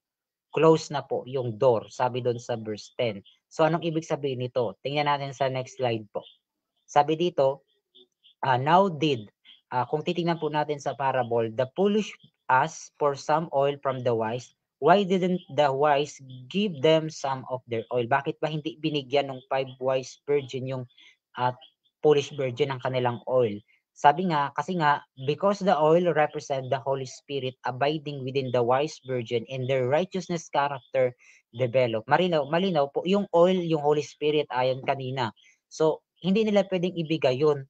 close na po yung door, sabi doon sa verse 10. So anong ibig sabihin nito? Tingnan natin sa next slide po. Sabi dito, kung titingnan po natin sa parable, the foolish asked for some oil from the wise. Why didn't the wise give them some of their oil? Bakit ba hindi binigyan ng 5 wise virgin yung foolish virgin ng kanilang oil? Sabi nga, kasi nga, because the oil represent the Holy Spirit abiding within the wise virgin and their righteousness character develop. Malinaw po, yung oil, yung Holy Spirit ayon kanina. So, hindi nila pwedeng ibigay yun.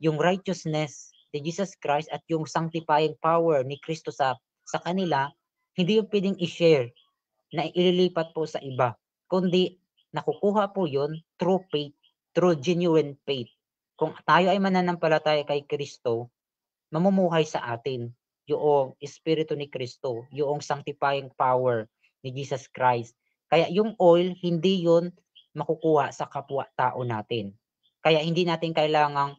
Yung righteousness ni Jesus Christ at yung sanctifying power ni Kristo sa kanila, hindi yung pwedeng i-share na ililipat po sa iba. Kundi, nakukuha po yun through faith, through genuine faith. Kung tayo ay mananampalataya kay Kristo, mamumuhay sa atin yung Espiritu ni Kristo, yung sanctifying power ni Jesus Christ. Kaya yung oil, hindi yun makukuha sa kapwa-tao natin. Kaya hindi natin kailangang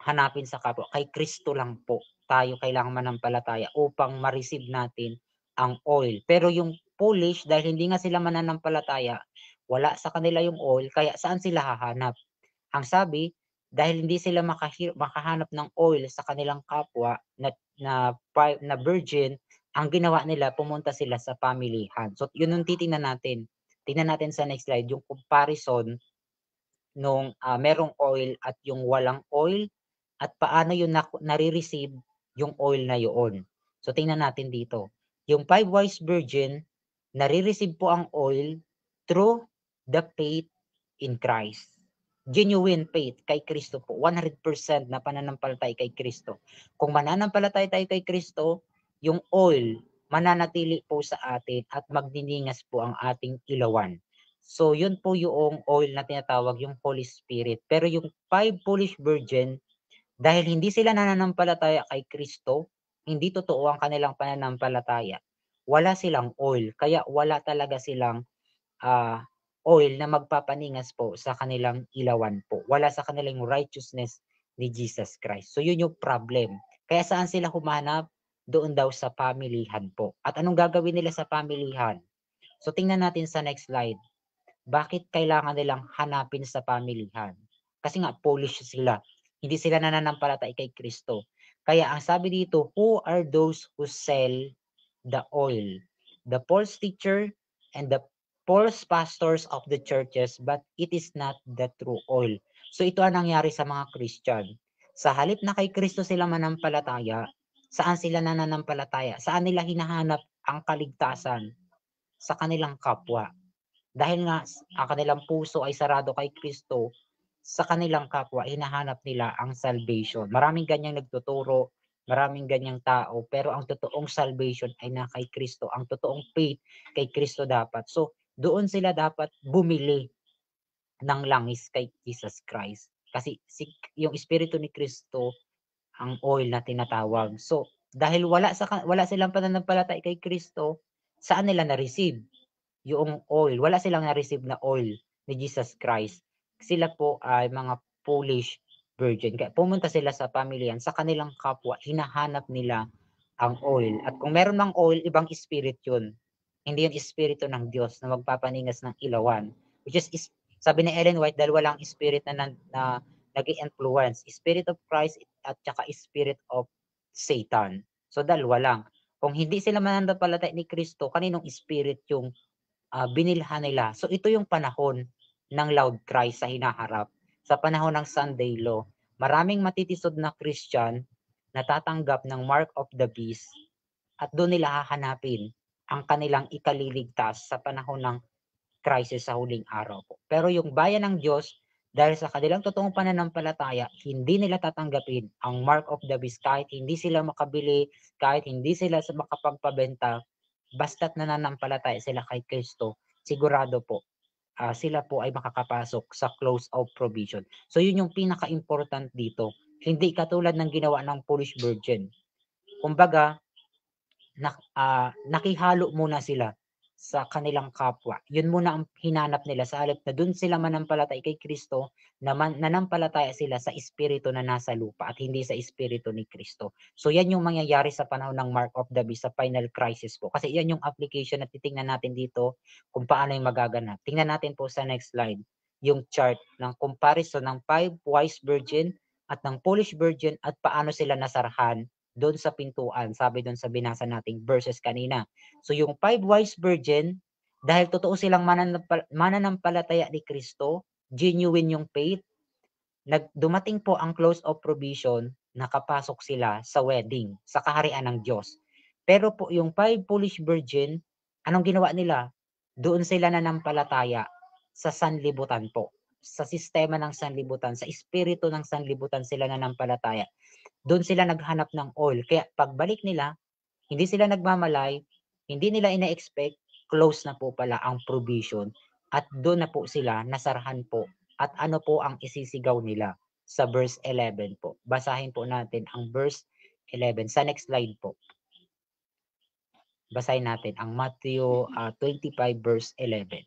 hanapin sa kapwa, kay Kristo lang po tayo kailangang manampalataya upang ma-receive natin ang oil. Pero yung foolish, dahil hindi nga sila mananampalataya, wala sa kanila yung oil, kaya saan sila hahanap? Ang sabi, dahil hindi sila makahanap ng oil sa kanilang kapwa na virgin, ang ginawa nila, pumunta sila sa pamilihan. So, yun yung titingnan natin. Tingnan natin sa next slide, yung comparison nung merong oil at yung walang oil at paano yun nare-receive yung oil na yun. So, tingnan natin dito. Yung 5 wise virgin, nare-receive po ang oil through the faith in Christ. Genuine faith kay Kristo po. 100% na pananampalatay kay Kristo. Kung mananampalatay tayo kay Kristo, yung oil mananatili po sa atin at magdiningas po ang ating ilawan. So, yun po yung oil na tinatawag, yung Holy Spirit. Pero yung 5 foolish virgin, dahil hindi sila nananampalataya kay Kristo, hindi totoo ang kanilang pananampalataya, wala silang oil. Kaya wala talaga silang oil na magpapaningas po sa kanilang ilawan po. Wala sa kanilang righteousness ni Jesus Christ. So, yun yung problem. Kaya saan sila humanap? Doon daw sa pamilihan po. At anong gagawin nila sa pamilihan? So, tingnan natin sa next slide. Bakit kailangan nilang hanapin sa pamilihan? Kasi nga, foolish sila. Hindi sila nananampalatay kay Kristo. Kaya ang sabi dito, who are those who sell the oil? The false teacher and the false pastors of the churches, but it is not the true oil. So ito ang nangyari sa mga Christian. Sa halip na kay Kristo sila manampalataya, saan sila nananampalataya? Saan nila hinahanap ang kaligtasan? Sa kanilang kapwa. Dahil nga ang kanilang puso ay sarado kay Kristo, sa kanilang kapwa hinahanap nila ang salvation. Maraming ganyang nagtuturo, maraming ganyang tao, pero ang totoong salvation ay na kay Kristo. Ang totoong faith kay Kristo dapat. So, doon sila dapat bumili ng langis kay Jesus Christ. Kasi yung Espiritu ni Kristo ang oil na tinatawag. So, dahil wala silang pananampalataya kay Kristo, saan nila na-receive yung oil? Wala silang na-receive na oil ni Jesus Christ. Sila po ay mga foolish virgin. Kaya pumunta sila sa pamilyan, sa kanilang kapwa, hinahanap nila ang oil. At kung meron mang oil, ibang spirit yun. Hindi yun espiritu ng Diyos na magpapaningas ng ilawan. Which is sabi ni Ellen White, dahil walang spirit na nag-influence. Spirit of Christ at saka spirit of Satan. So dalawa lang. Kung hindi sila mananampalataya ni Kristo, kaninong spirit yung binilhan nila? So ito yung panahon ng loud cry sa hinaharap. Sa panahon ng Sunday Law, maraming matitisod na Christian natatanggap ng mark of the beast at doon nila hahanapin ang kanilang ikaliligtas sa panahon ng crisis sa huling araw po. Pero yung bayan ng Diyos, dahil sa kanilang totoong pananampalataya, hindi nila tatanggapin ang mark of the beast kahit hindi sila makabili, kahit hindi sila makapagpabenta, basta't nananampalataya sila kay Kristo, sigurado po, sila po ay makakapasok sa close of provision. So yun yung pinaka-important dito. Hindi katulad ng ginawa ng foolish virgin. Kumbaga, nakihalo muna sila sa kanilang kapwa. Yun muna ang hinanap nila sa halip na dun sila manampalatay kay Kristo, nanampalataya sila sa espiritu na nasa lupa at hindi sa espiritu ni Kristo. So yan yung mangyayari sa panahon ng mark of the beast, sa final crisis po. Kasi yan yung application na titingnan natin dito kung paano yung magaganap. Tingnan natin po sa next slide yung chart ng comparison ng 5 wise virgin at ng foolish virgin at paano sila nasarahan doon sa pintuan, sabi doon sa binasa nating verses kanina. So yung 5 wise virgin, dahil totoo silang mananampalataya ni Kristo, genuine yung faith, dumating po ang close of provision, nakapasok sila sa wedding, sa kaharian ng Diyos. Pero po yung 5 foolish virgin, anong ginawa nila? Doon sila nanampalataya sa sanlibutan po. Sa sistema ng sanlibutan, sa espiritu ng sanlibutan sila nanampalataya. Doon sila naghanap ng oil. Kaya pagbalik nila, hindi sila nagmamalay, hindi nila ina-expect, close na po pala ang provision. At doon na po sila nasarahan po. At ano po ang isisigaw nila sa verse 11 po. Basahin po natin ang verse 11. Sa next slide po. Basahin natin ang Matthew 25 verse 11.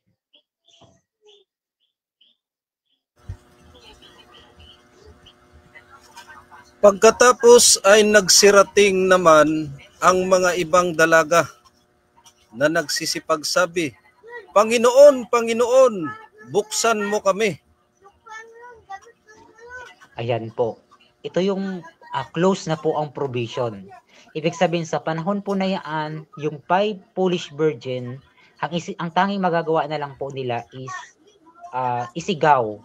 Pagkatapos ay nagsirating naman ang mga ibang dalaga na nagsisipagsabi, Panginoon, Panginoon, buksan mo kami. Ayan po. Ito yung close na po ang provision. Ibig sabihin sa panahon po na yan, yung 5 foolish virgin, ang tanging magagawa na lang po nila is isigaw.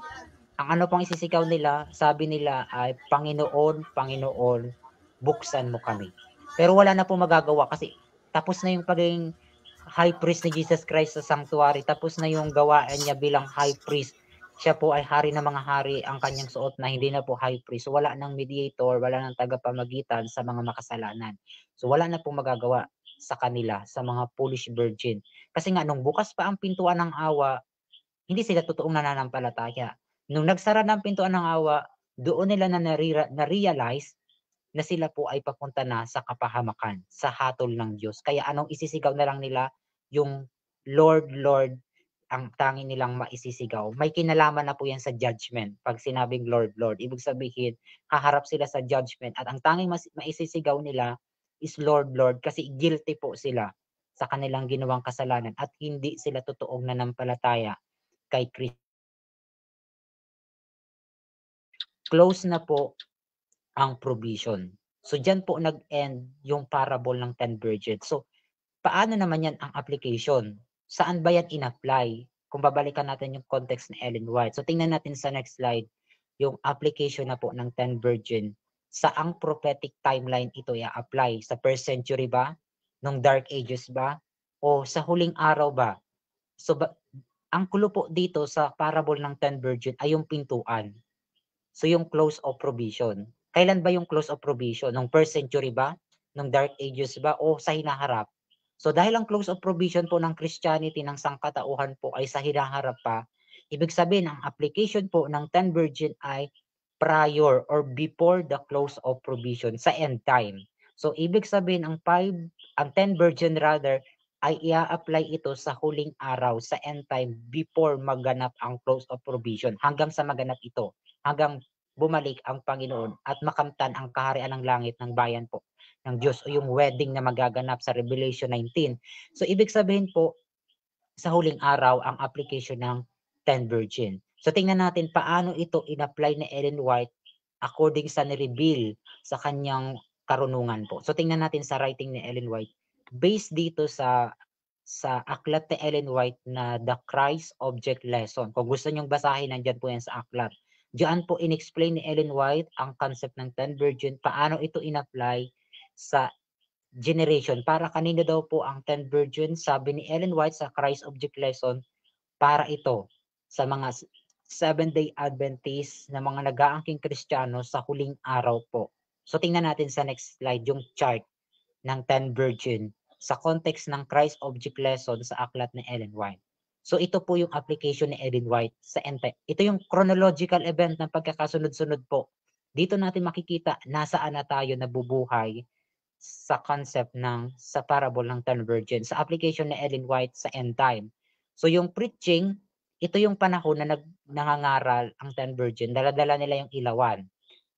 Ang ano pang isisigaw nila, sabi nila ay, Panginoon, Panginoon, buksan mo kami. Pero wala na po magagawa kasi tapos na yung pagiging high priest ni Jesus Christ sa sanctuary, tapos na yung gawain niya bilang high priest. Siya po ay hari ng mga hari, ang kanyang suot na hindi na po high priest. So wala nang mediator, wala nang tagapamagitan sa mga makasalanan. So wala na pong magagawa sa kanila, sa mga foolish virgin. Kasi nga nung bukas pa ang pintuan ng awa, hindi sila totoong nananampalataya. Nung nagsara ng pintuan ng awa, doon nila na-realize na sila po ay papunta na sa kapahamakan, sa hatol ng Diyos. Kaya anong isisigaw na lang nila? Yung Lord, Lord, ang tangi nilang maisisigaw. May kinalaman na po yan sa judgment. Pag sinabing Lord, Lord, ibig sabihin, haharap sila sa judgment at ang tanging maisisigaw nila is Lord, Lord, kasi guilty po sila sa kanilang ginawang kasalanan at hindi sila totoong nanampalataya kay Kristo. Close na po ang provision. So diyan po nag-end yung parable ng 10 virgins. So paano naman yan ang application? Saan ba yan in-apply? Kung babalikan natin yung context ni Ellen White. So tingnan natin sa next slide yung application na po ng 10 virgin. Saang prophetic timeline ito i-apply? Sa first century ba? Nung dark ages ba? O sa huling araw ba? So ang clue po dito sa parable ng 10 virgin ay yung pintuan. So yung close of provision. Kailan ba yung close of provision? Nung first century ba? Nung dark ages ba? O sa hinaharap? So dahil ang close of provision po ng Christianity, ng sangkatauhan po ay sa hinaharap pa, ibig sabihin ang application po ng 10 virgin ay prior or before the close of provision sa end time. So ibig sabihin ang 10 virgin rather ay ia-apply ito sa huling araw sa end time before maganap ang close of provision hanggang sa maganap ito, hanggang bumalik ang Panginoon at makamtan ang kaharian ng langit ng bayan po ng Diyos o yung wedding na magaganap sa Revelation 19. So ibig sabihin po sa huling araw ang application ng 10 virgin. So tingnan natin paano ito in-apply ni Ellen White according sa ni-reveal sa kanyang karunungan po. So tingnan natin sa writing ni Ellen White based dito sa aklat ni Ellen White na The Christ Object Lesson. Kung gusto nyong basahin, nandyan po yan sa aklat. Diyan po in-explain ni Ellen White ang concept ng 10 virgin, paano ito in-apply sa generation. Para kanino daw po ang 10 virgin? Sabi ni Ellen White sa Christ Object Lesson, para ito sa mga Seventh-day Adventist na mga nag-aangking Kristiyano sa huling araw po. So tingnan natin sa next slide yung chart ng 10 virgin sa context ng Christ Object Lesson sa aklat ni Ellen White. So ito po yung application ni Ellen White sa end time. Ito yung chronological event ng pagkakasunod-sunod po. Dito natin makikita nasaan na tayo nabubuhay sa concept ng sa parable ng 10 virgins sa application ni Ellen White sa end time. So yung preaching, ito yung panahon na nangangaral ang 10 virgin, dala-dala nila yung ilawan.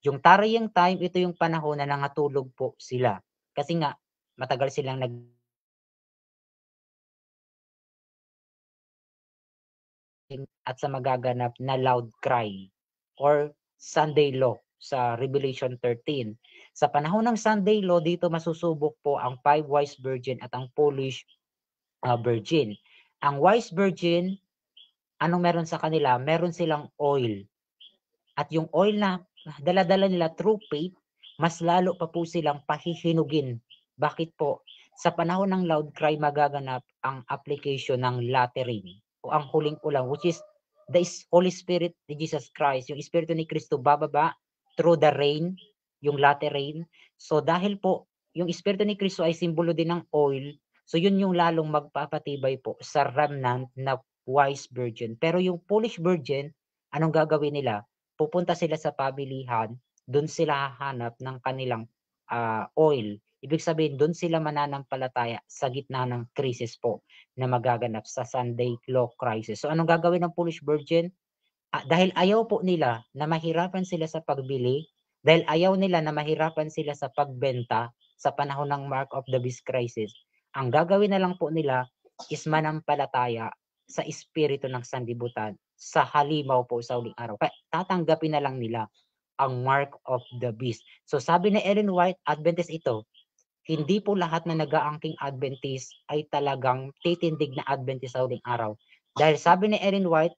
Yung tarrying time, ito yung panahon na nangatulog po sila. Kasi nga, matagal silang at sa magaganap na loud cry or Sunday law sa Revelation 13. Sa panahon ng Sunday law, dito masusubok po ang 5 wise virgin at ang foolish virgin. Ang wise virgin, anong meron sa kanila? Meron silang oil. At yung oil na dala-dala nila through faith, mas lalo pa po silang pahihinugin. Bakit po? Sa panahon ng loud cry magaganap ang application ng latter rain o ang huling ulan, which is the Holy Spirit ni Jesus Christ. Yung Espiritu ni Kristo bababa through the rain, yung latter rain. So dahil po yung Espiritu ni Kristo ay simbolo din ng oil, so yun yung lalong magpapatibay po sa remnant na wise virgin. Pero yung foolish virgin, anong gagawin nila? Pupunta sila sa pabilihan, doon sila hahanap ng kanilang oil. Ibig sabihin, doon sila mananampalataya sa gitna ng crisis po na magaganap sa Sunday law crisis. So anong gagawin ng foolish virgin? Dahil ayaw po nila na mahirapan sila sa pagbili, Dahil ayaw nila na mahirapan sila sa pagbenta sa panahon ng Mark of the Beast crisis. Ang gagawin na lang po nila is manampalataya sa espiritu ng sanlibutan sa halimaw po sa huling araw. Kaya tatanggapin na lang nila ang Mark of the Beast. So sabi ni Ellen White, Adventist ito, hindi po lahat na nag-aangking Adventist ay talagang titindig na Adventist sa huling araw. Dahil sabi ni Ellen White,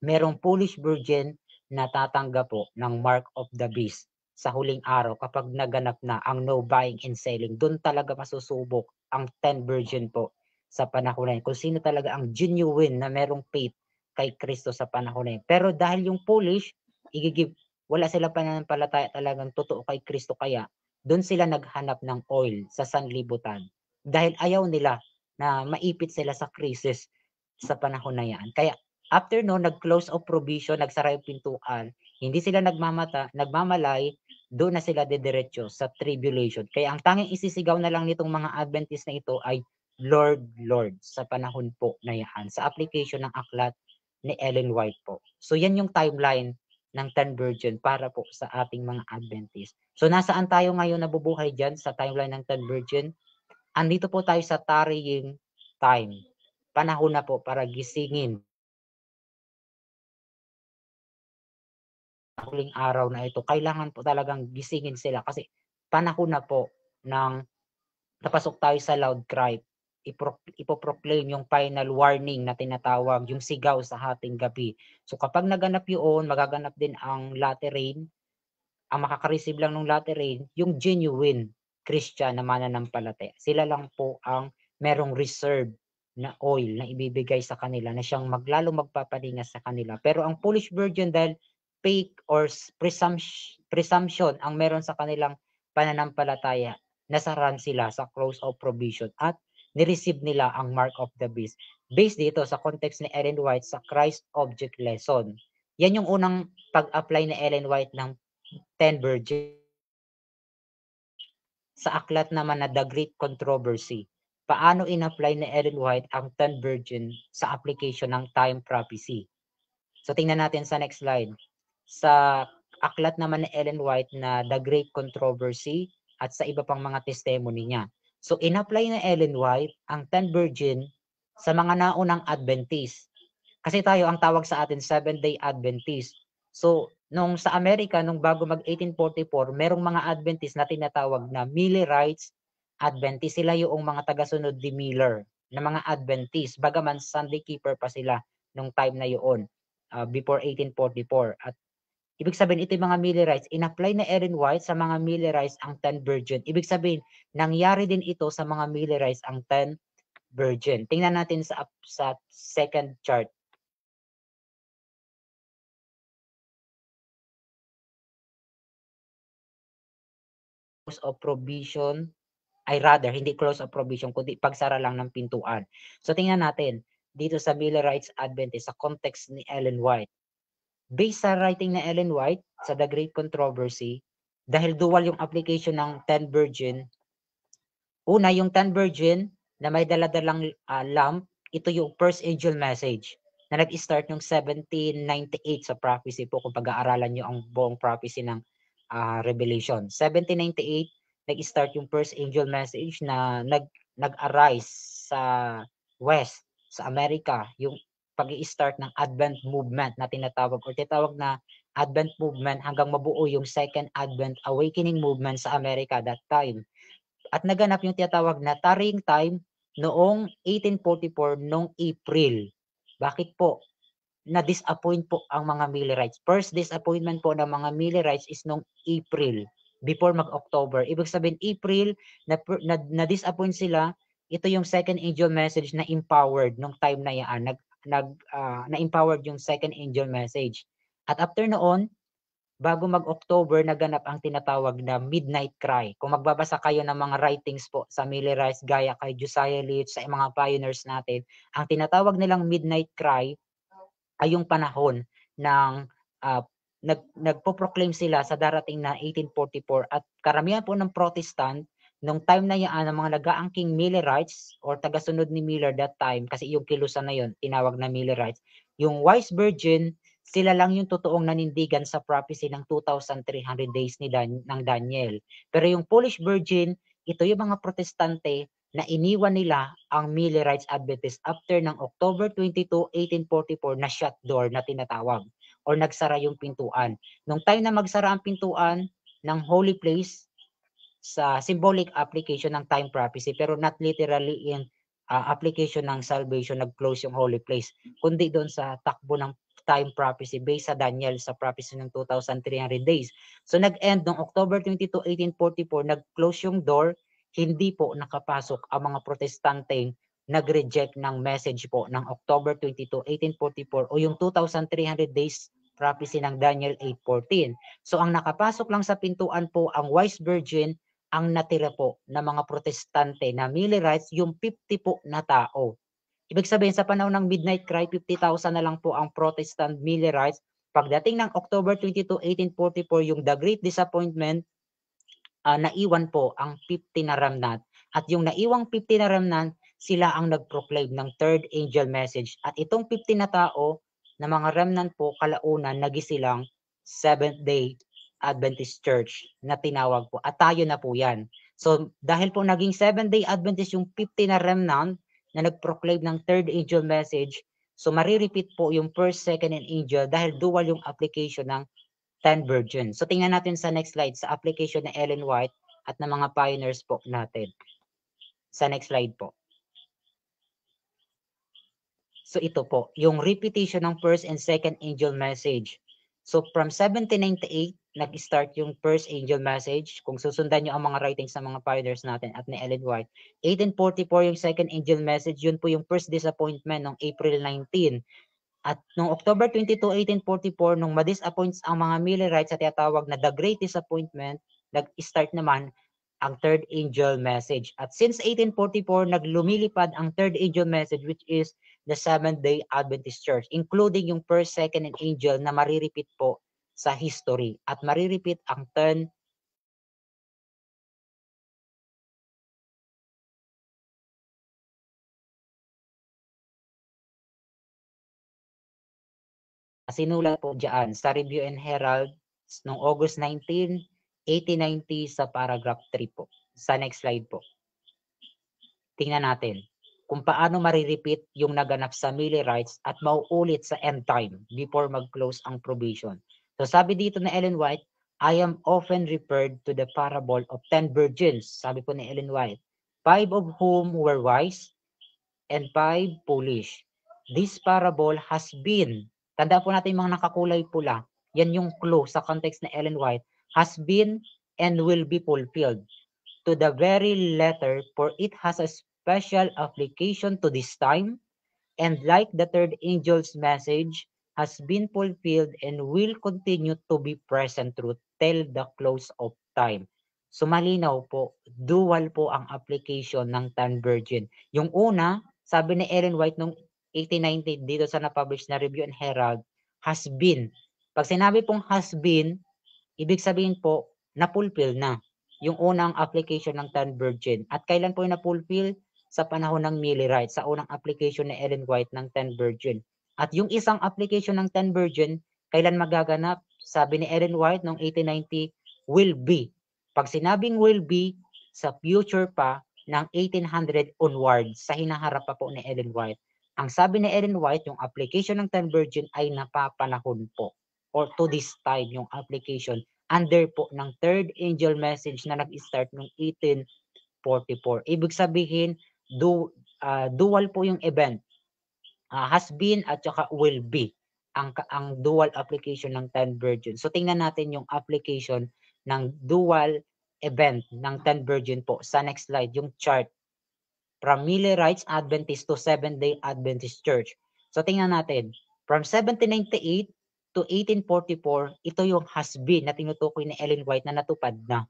merong foolish virgin na tatanggap po ng Mark of the Beast sa huling araw kapag naganap na ang no buying and selling. Doon talaga masusubok ang 10 virgin po sa panahon na yun. Kung sino talaga ang genuine na merong faith kay Kristo sa panahon na yun. Pero dahil yung foolish, wala sila pananampalataya talagang totoo kay Kristo, kaya doon sila naghanap ng oil sa sanlibutan. Dahil ayaw nila na maipit sila sa crisis sa panahon na yan. Kaya after no, nag-close of provision, nagsara yung pintuan, hindi sila nagmamalay, doon na sila dediretso sa tribulation. Kaya ang tanging isisigaw na lang nitong mga Adventist na ito ay Lord, Lord, sa panahon po na yan, sa application ng aklat ni Ellen White po. So yan yung timeline ng 10 virgin para po sa ating mga Adventist. So nasaan tayo ngayon nabubuhay dyan sa timeline ng 10 virgin? Andito po tayo sa tarrying time. Panahon na po para gisingin huling araw na ito. Kailangan po talagang gisingin sila kasi panahon na po ng napasok tayo sa loud cry. Ipoproclaim yung final warning na tinatawag, yung sigaw sa hating gabi. So kapag naganap yun, magaganap din ang latter rain. Ang makaka-receive lang ng latter rain, yung genuine Christian na mananampalataya. Sila lang po ang merong reserve na oil na ibibigay sa kanila na siyang magpapalinga sa kanila. Pero ang foolish virgin, dahil fake or presumption ang meron sa kanilang pananampalataya, nasaran sila sa close of provision at nireceive nila ang mark of the beast. Based dito sa context ni Ellen White sa Christ Object Lesson. Yan yung unang pag-apply ni Ellen White ng 10 virgin. Sa aklat naman na The Great Controversy, paano in-apply ni Ellen White ang 10 virgin sa application ng time prophecy. So tingnan natin sa next slide. Sa aklat naman ni Ellen White na The Great Controversy at sa iba pang mga testimony niya. So in-apply ni Ellen White ang 10 virgin sa mga naunang Adventist. Kasi tayo, ang tawag sa atin, 7-day Adventist. So, nung sa Amerika, nung bago mag-1844, merong mga Adventist na tinatawag na Millerites Adventist. Sila yung mga tagasunod ni Miller na mga Adventist. Bagaman Sunday keeper pa sila nung time na yun, before 1844. At ibig sabihin, ito yung mga Millerites. In-apply na Ellen White sa mga Millerites ang 10 virgin. Ibig sabihin, nangyari din ito sa mga Millerites ang 10 virgin. Tingnan natin sa second chart. Close of provision, ay rather, hindi close of provision, kundi pagsara lang ng pintuan. So tingnan natin, dito sa Millerites Adventist, sa context ni Ellen White. Based sa writing ni Ellen White, sa The Great Controversy, dahil dual yung application ng 10 virgin, una, yung 10 virgin na may daladalang lamp, ito yung first angel message na nag-start yung 1798 sa prophecy po, kung pag-aaralan nyo ang buong prophecy ng Revelation. 1798, nag-start yung first angel message na nag-arise sa West, sa Amerika, yung pag-i-start ng Advent movement na tinatawag o tinatawag na Advent movement hanggang mabuo yung Second Advent Awakening movement sa Amerika that time. At naganap yung tinatawag na tarrying time noong 1844, noong April. Bakit po? Na-disappoint po ang mga Millerites. First disappointment po ng mga Millerites is noong April, before mag-October. Ibig sabihin, April, na-disappoint sila. Ito yung second angel message na empowered nung time na yan. Na-empowered yung second angel message. At after noon, bago mag-October, naganap ang tinatawag na Midnight Cry. Kung magbabasa kayo ng mga writings po sa Millerites, gaya kay Josiah Litch, sa mga pioneers natin, ang tinatawag nilang Midnight Cry ay yung panahon ng nagpo-proclaim sila sa darating na 1844, at karamihan po ng Protestant nung time na yan, ng mga nag-aangking Millerites or tagasunod ni Miller that time, kasi yung kilusan na yon tinawag na Millerites, yung wise virgin sila lang yung totoong nanindigan sa prophecy ng 2,300 days ng Daniel. Pero yung Polish Virgin, ito yung mga protestante na iniwan nila ang Millerites Adventists after ng October 22, 1844 na shut door na tinatawag or nagsara yung pintuan. Nung time na magsara ang pintuan ng holy place sa symbolic application ng time prophecy pero not literally in application ng salvation nag-close yung holy place kundi doon sa takbo ng time prophecy based sa Daniel sa prophecy ng 2,300 days. So nag-end noong October 22, 1844, nag-close yung door, hindi po nakapasok ang mga protestanteng nag-reject ng message po ng October 22, 1844 o yung 2,300 days prophecy ng Daniel 8:14. So ang nakapasok lang sa pintuan po ang wise virgin, ang natira po na mga protestante na Millerites, yung 50 po na tao. Ibig sabihin sa panahon ng midnight cry, 50,000 na lang po ang Protestant Millerites. Pagdating ng October 22, 1844, yung The Great Disappointment, naiwan po ang 50 na remnant. At yung naiwang 50 na remnant, sila ang nag-proclaim ng third angel message. At itong 50 na tao, na mga remnant po, kalaunan, nagisilang Seventh Day Adventist Church na tinawag po. At tayo na po yan. So dahil po naging Seventh Day Adventist yung 50 na remnant na nag-proclaim ng third angel message, so marirepeat po yung first, second, and angel dahil dual yung application ng 10 virgins. So tingnan natin sa next slide sa application ng Ellen White at ng mga pioneers po natin. Sa next slide po. So ito po, yung repetition ng first and second angel message. So from 1798, nag-start yung first angel message. Kung susundan nyo ang mga writings ng mga pioneers natin at ni Ellen White. 1844 yung second angel message, yun po yung first disappointment ng April 19. At noong October 22, 1844, nung ma-disappoints ang mga Millerites sa tinatawag na The Great Disappointment, nag-start naman ang third angel message. At since 1844, naglumilipad ang third angel message which is the Seventh-day Adventist Church, including yung first, second, and angel na mariripit po sa history. At mariripit ang 10 sinulat po diyan sa Review and Herald noong August 19, 1890 sa paragraph 3 po. Sa next slide po. Tingnan natin kung paano marirepeat yung naganap sa Millerites at mauulit sa end time before mag-close ang probation. So sabi dito na Ellen White, I am often referred to the parable of 10 virgins. Sabi po ni Ellen White, 5 of whom were wise and 5 foolish. This parable has been, tanda po natin yung mga nakakulay pula, yan yung clue sa context na Ellen White, has been and will be fulfilled to the very letter, for it has a special application to this time, and like the third angel's message, has been fulfilled and will continue to be present through till the close of time. So malinaw po, dual po ang application ng 10 virgin. Yung una, sabi ni Ellen White nung 1890 dito sa na-publish na Review and Herald, has been. Pag sinabi pong has been, ibig sabihin po, na-fulfill na yung unang application ng 10 virgin. At kailan po yung na-fulfill? Sa panahon ng Millerites, sa unang application ni Ellen White ng 10 virgin. At yung isang application ng 10 virgin, kailan magaganap? Sabi ni Ellen White noong 1890, will be. Pag sinabing will be, sa future pa ng 1800 onwards, sa hinaharap pa po ni Ellen White. Ang sabi ni Ellen White, yung application ng 10 virgin ay napapanahon po or to this time yung application under po ng third angel message na nag-start noong 1844. Ibig sabihin, dual po yung event. Has been at saka will be ang dual application ng 10 virgin. So tingnan natin yung application ng dual event ng 10 virgin po sa next slide, yung chart from Millerites Adventist to Seventh-day Adventist Church. So tingnan natin, from 1798 to 1844, ito yung has been na tinutukoy ni Ellen White na natupad na.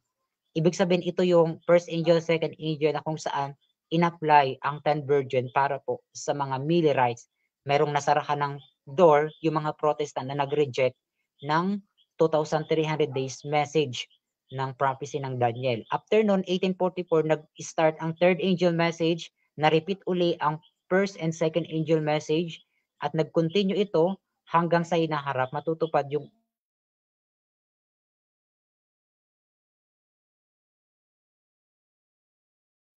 Ibig sabihin, ito yung first angel, second angel na kung saan in-apply ang 10 virgin para po sa mga Millerites. Merong nasarahan ng door yung mga Protestant na nag-reject ng 2,300 days message ng prophecy ng Daniel. After noon, 1844, nag-start ang third angel message, na-repeat uli ang first and second angel message, at nag-continue ito hanggang sa hinaharap, matutupad yung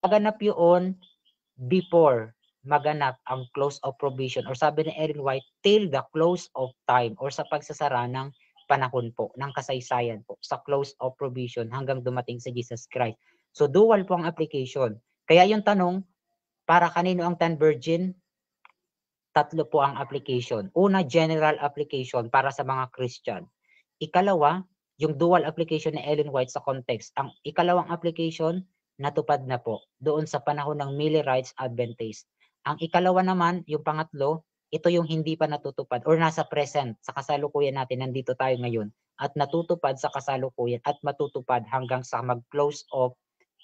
maganap yun before maganap ang close of provision, or sabi ni Ellen White, till the close of time, or sa pagsasara ng panahon po, ng kasaysayan po, sa close of provision hanggang dumating si Jesus Christ. So dual po ang application. Kaya yung tanong, para kanino ang 10 virgin? Tatlo po ang application. Una, general application para sa mga Christian. Ikalawa, yung dual application ni Ellen White sa context. Ang ikalawang application, natupad na po doon sa panahon ng Millerites Adventist. Ang ikalawa naman, yung pangatlo, ito yung hindi pa natutupad or nasa present sa kasalukuyan natin, nandito tayo ngayon, at natutupad sa kasalukuyan at matutupad hanggang sa mag-close of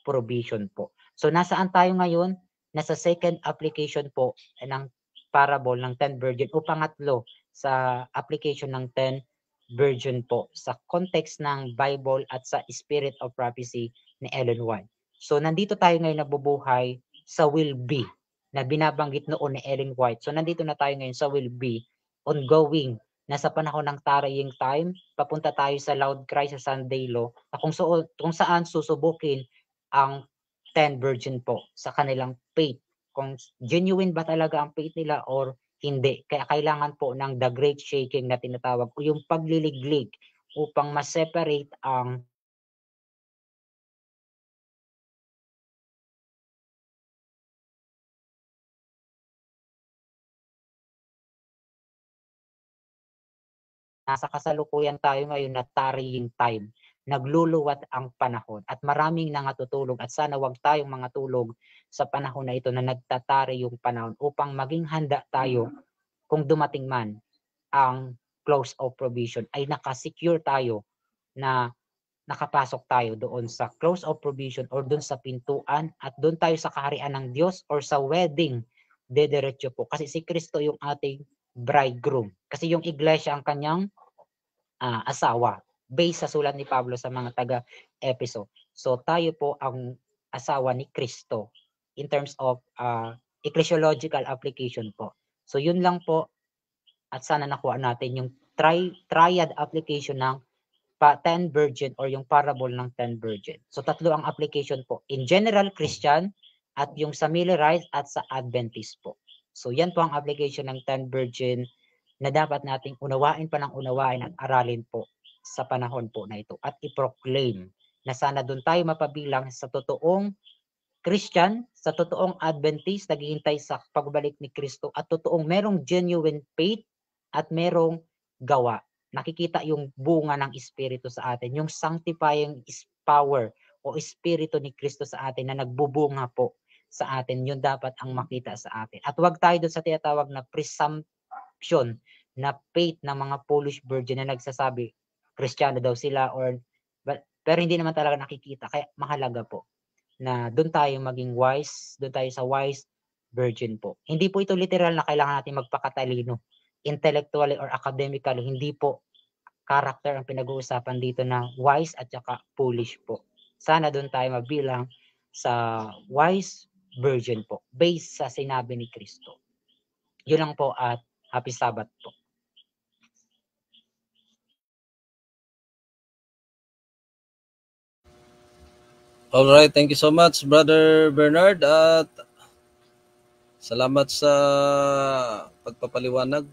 provision po. So nasaan tayo ngayon? Nasa second application po ng parable ng 10 virgin o pangatlo sa application ng 10 virgin po sa context ng Bible at sa spirit of prophecy ni Ellen White. So nandito tayo ngayon nabubuhay sa will be na binabanggit noon ni Ellen White. So nandito na tayo ngayon sa will be, ongoing, nasa panahon ng tarrying time, papunta tayo sa loud cry sa Sunday law, na kung saan susubukin ang 10 virgin po sa kanilang faith. Kung genuine ba talaga ang faith nila or hindi. Kaya kailangan po ng the great shaking na tinatawag o yung pagliliglig upang ma-separate ang nasa kasalukuyan tayo ngayon na tarrying time. Nagluluwat ang panahon at maraming nangatutulog at sana wag tayong mga tulog sa panahon na ito na nagtatari yung panahon upang maging handa tayo kung dumating man ang close of provision ay nakasecure tayo na nakapasok tayo doon sa close of provision or doon sa pintuan at doon tayo sa kaharian ng Diyos or sa wedding dediretso po. Kasi si Kristo yung ating bridegroom. Kasi yung iglesia ang kanyang asawa. Based sa sulat ni Pablo sa mga taga-Epeso. So tayo po ang asawa ni Kristo in terms of ecclesiological application po. So yun lang po at sana nakuha natin yung triad application ng 10 virgin or yung parable ng 10 virgin. So tatlo ang application po. In general, Christian at yung sa Millerites at sa Adventist po. So yan po ang application ng 10 virgin na dapat nating unawain pa ng unawain at aralin po sa panahon po na ito at i-proclaim na sana doon tayo mapabilang sa totoong Christian, sa totoong Adventist, naghihintay sa pagbalik ni Kristo at totoong merong genuine faith at merong gawa. Nakikita yung bunga ng Espiritu sa atin, yung sanctifying power o Espiritu ni Kristo sa atin na nagbubunga po sa atin. Yun dapat ang makita sa atin. At wag tayo doon sa tinatawag na presumption na faith ng mga Polish virgin na nagsasabi, Kristiyano daw sila pero hindi naman talaga nakikita. Kaya mahalaga po na doon tayo maging wise, doon tayo sa wise virgin po. Hindi po ito literal na kailangan natin magpakatalino, intellectually or academically, hindi po character ang pinag-uusapan dito na wise at saka foolish po. Sana doon tayo mabilang sa wise virgin po, based sa sinabi ni Kristo. Yun lang po at happy Sabbath po. All right, thank you so much, Brother Bernard, at salamat sa pagpapaliwanag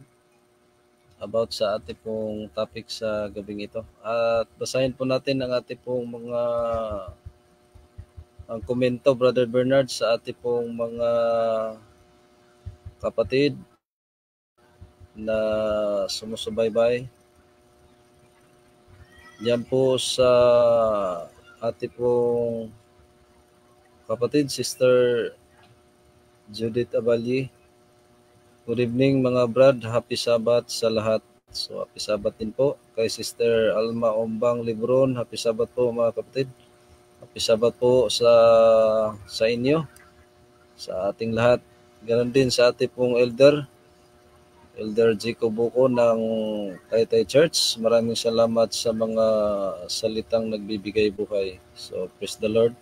about sa ating pong topic sa gabing ito. At basahin po natin ang ating pong mga ang komento, Brother Bernard, sa ating pong mga kapatid na sumusubaybay. Yan po sa ating pong kapatid, Sister Judith Abalyi. Good evening mga brad, happy Sabbath sa lahat. So happy Sabbath din po kay Sister Alma Ombang Libron, happy Sabbath po mga kapatid. Happy Sabbath po sa inyo, sa ating lahat. Ganon din sa ating pong Elder Jacob Buko ng Taytay Church. Maraming salamat sa mga salitang nagbibigay buhay. So praise the Lord.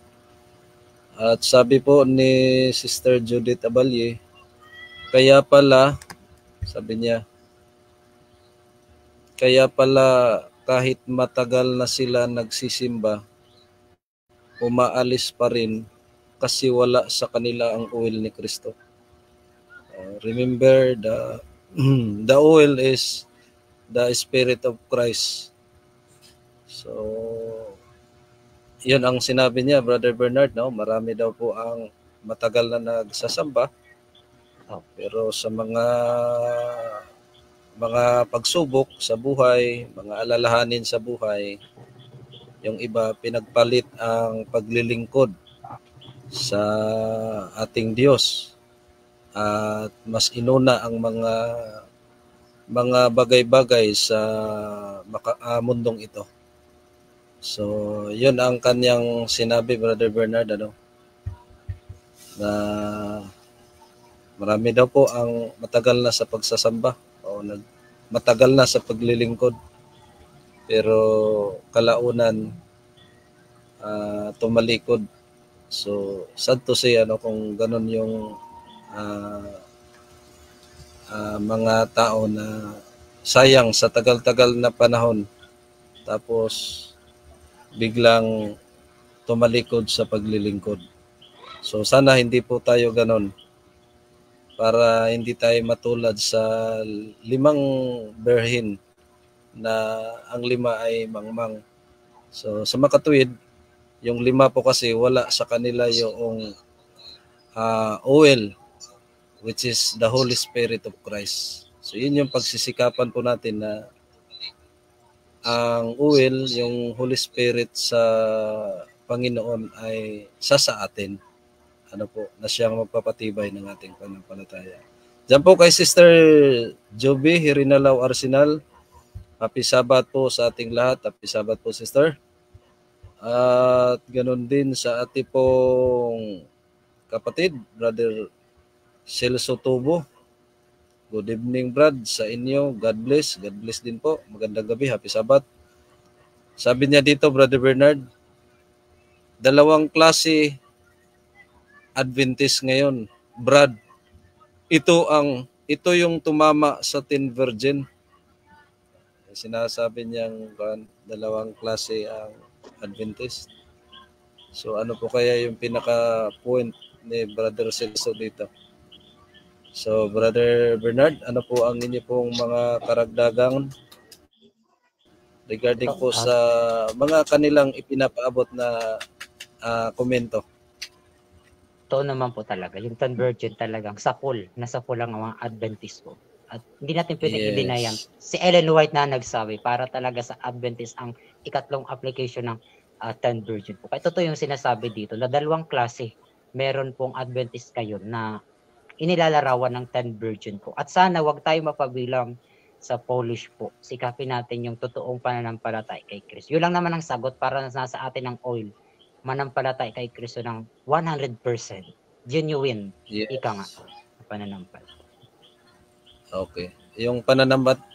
At sabi po ni Sister Judith Abalyi, kaya pala, sabi niya, Kaya pala kahit matagal na sila nagsisimba, umaalis pa rin kasi wala sa kanila ang oil ni Kristo. Remember, the oil is the Spirit of Christ. So, yun ang sinabi niya, Brother Bernard, no? Marami daw po ang matagal na nagsasamba. Pero sa mga pagsubok sa buhay, mga alalahanin sa buhay, yung iba pinagpalit ang paglilingkod sa ating Diyos at mas inuna ang mga bagay-bagay sa mundong ito. So, yun ang kanyang sinabi, Brother Bernard, ano? Na marami daw po ang matagal na sa pagsasamba o matagal na sa paglilingkod. Pero kalaunan tumalikod. So, sad to say, kung ganun yung mga tao na sayang sa tagal-tagal na panahon tapos biglang tumalikod sa paglilingkod. So, sana hindi po tayo ganun para hindi tayo matulad sa 5 berhin na ang 5 ay mangmang. So, sa makatuwid, yung 5 po kasi wala sa kanila yung oil, which is the Holy Spirit of Christ. So, yun yung pagsisikapan po natin na ang oil, yung Holy Spirit sa Panginoon ay sa atin. Na siyang magpapatibay ng ating pananampalataya. Diyan po kay Sister Joby Hirinalaw Arsenal. Happy Sabbath po sa ating lahat. Happy Sabbath po, Sister. At ganun din sa ating pong kapatid, Brother Celso Tubo. Good evening, Brad, sa inyo. God bless. God bless din po. Magandang gabi. Happy Sabbath. Sabi niya dito, Brother Bernard, 2 klase Adventist ngayon. Brad, ito yung tumama sa 10 virgin. Sinasabi niyang 2 klase ang Adventist. So ano po kaya yung pinaka-point ni Brother Celso dito? So Brother Bernard, ano po ang inyo pong mga karagdagan regarding po sa mga kanilang ipinapaabot na komento? Totoo naman po talaga. Yung 10 virgin talagang nasa full ang mga Adventist po. At hindi natin pwedeng i-deny yan. Si Ellen White na nagsabi, para talaga sa Adventist ang ikatlong application ng 10 virgin po. Kaya totoo yung sinasabi dito na 2 klase. Meron pong Adventist kayo na inilalarawan ng 10 virgin po. At sana wag tayo mapabilang sa Polish po. Sikapin natin yung totoong pananampalatay kay Kristo. Yun lang naman ang sagot para nasa atin ng oil. Manampalatay kay Kristo ng 100%. Genuine. Yes. Ika nga. Pananampalatay. Okay. Yung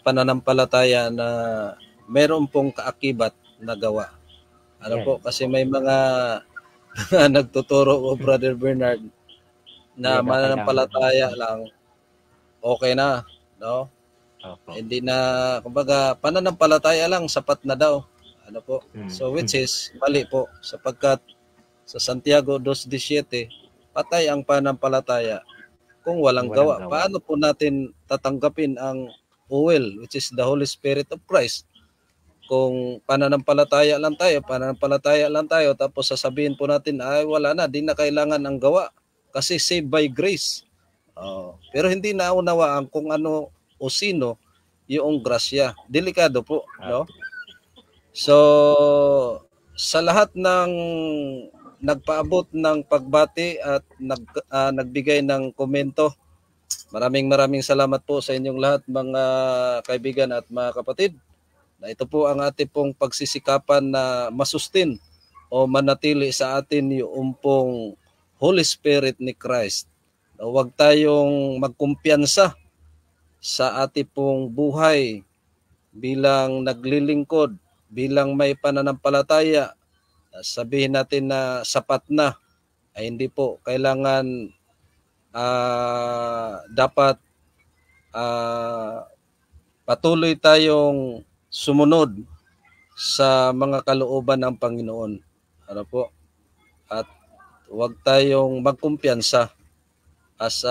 pananampalataya na meron pong kaakibat na gawa. Po, kasi may mga nagtuturo o Brother Bernard na mananampalataya lang, okay na, no? Okay. Hindi na, kumbaga, pananampalataya lang, sapat na daw. Po? So, which is, mali po, sapagkat sa Santiago 2:17, patay ang pananampalataya kung walang gawa. Paano po natin tatanggapin ang oil, which is the Holy Spirit of Christ? Kung pananampalataya lang tayo, tapos sasabihin po natin, ay wala na, di na kailangan ang gawa. Kasi saved by grace. Pero hindi naunawaan kung ano o sino yung grasya. Delikado po, no? So, sa lahat ng nagpaabot ng pagbati at nagbigay ng komento, maraming salamat po sa inyong lahat, mga kaibigan at mga kapatid. Na ito po ang ating pong pagsisikapan na masustain o manatili sa atin yung pong Holy Spirit ni Christ. Huwag tayong magkumpiyansa sa ating pong buhay bilang naglilingkod, bilang may pananampalataya. Sabihin natin na sapat na, ay hindi po. Kailangan dapat patuloy tayong sumunod sa mga kalooban ng Panginoon. Ano po? At huwag tayong magkumpiyansa as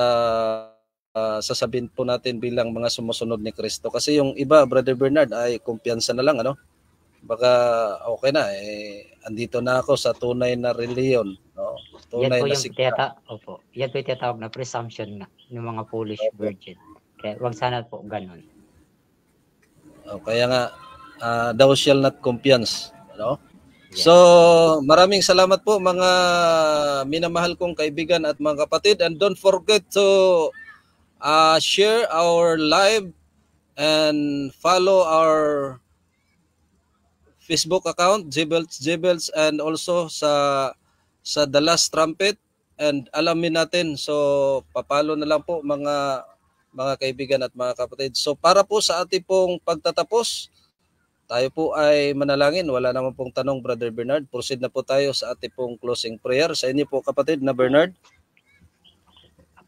sasabihin po natin bilang mga sumusunod ni Kristo. Kasi yung iba, Brother Bernard, ay kumpiyansa na lang, ano? Baka okay na, andito na ako sa tunay na reliyon. No? Tunay Yan po na opo. Yan po yung tinatawag na presumption nga ng mga foolish virgin. Kaya wag sana po ganun. Kaya nga, thou shall not compiance. No? Yes. So, maraming salamat po mga minamahal kong kaibigan at mga kapatid. And don't forget to share our live and follow our Facebook account, Jebels, and also sa The Last Trumpet, and alamin natin. So, papalo na lang po mga kaibigan at mga kapatid. So, para po sa ating pong pagtatapos, tayo po ay manalangin. Wala naman pong tanong, Brother Bernard. Proceed na po tayo sa ating pong closing prayer. Sa inyo po, kapatid na Bernard.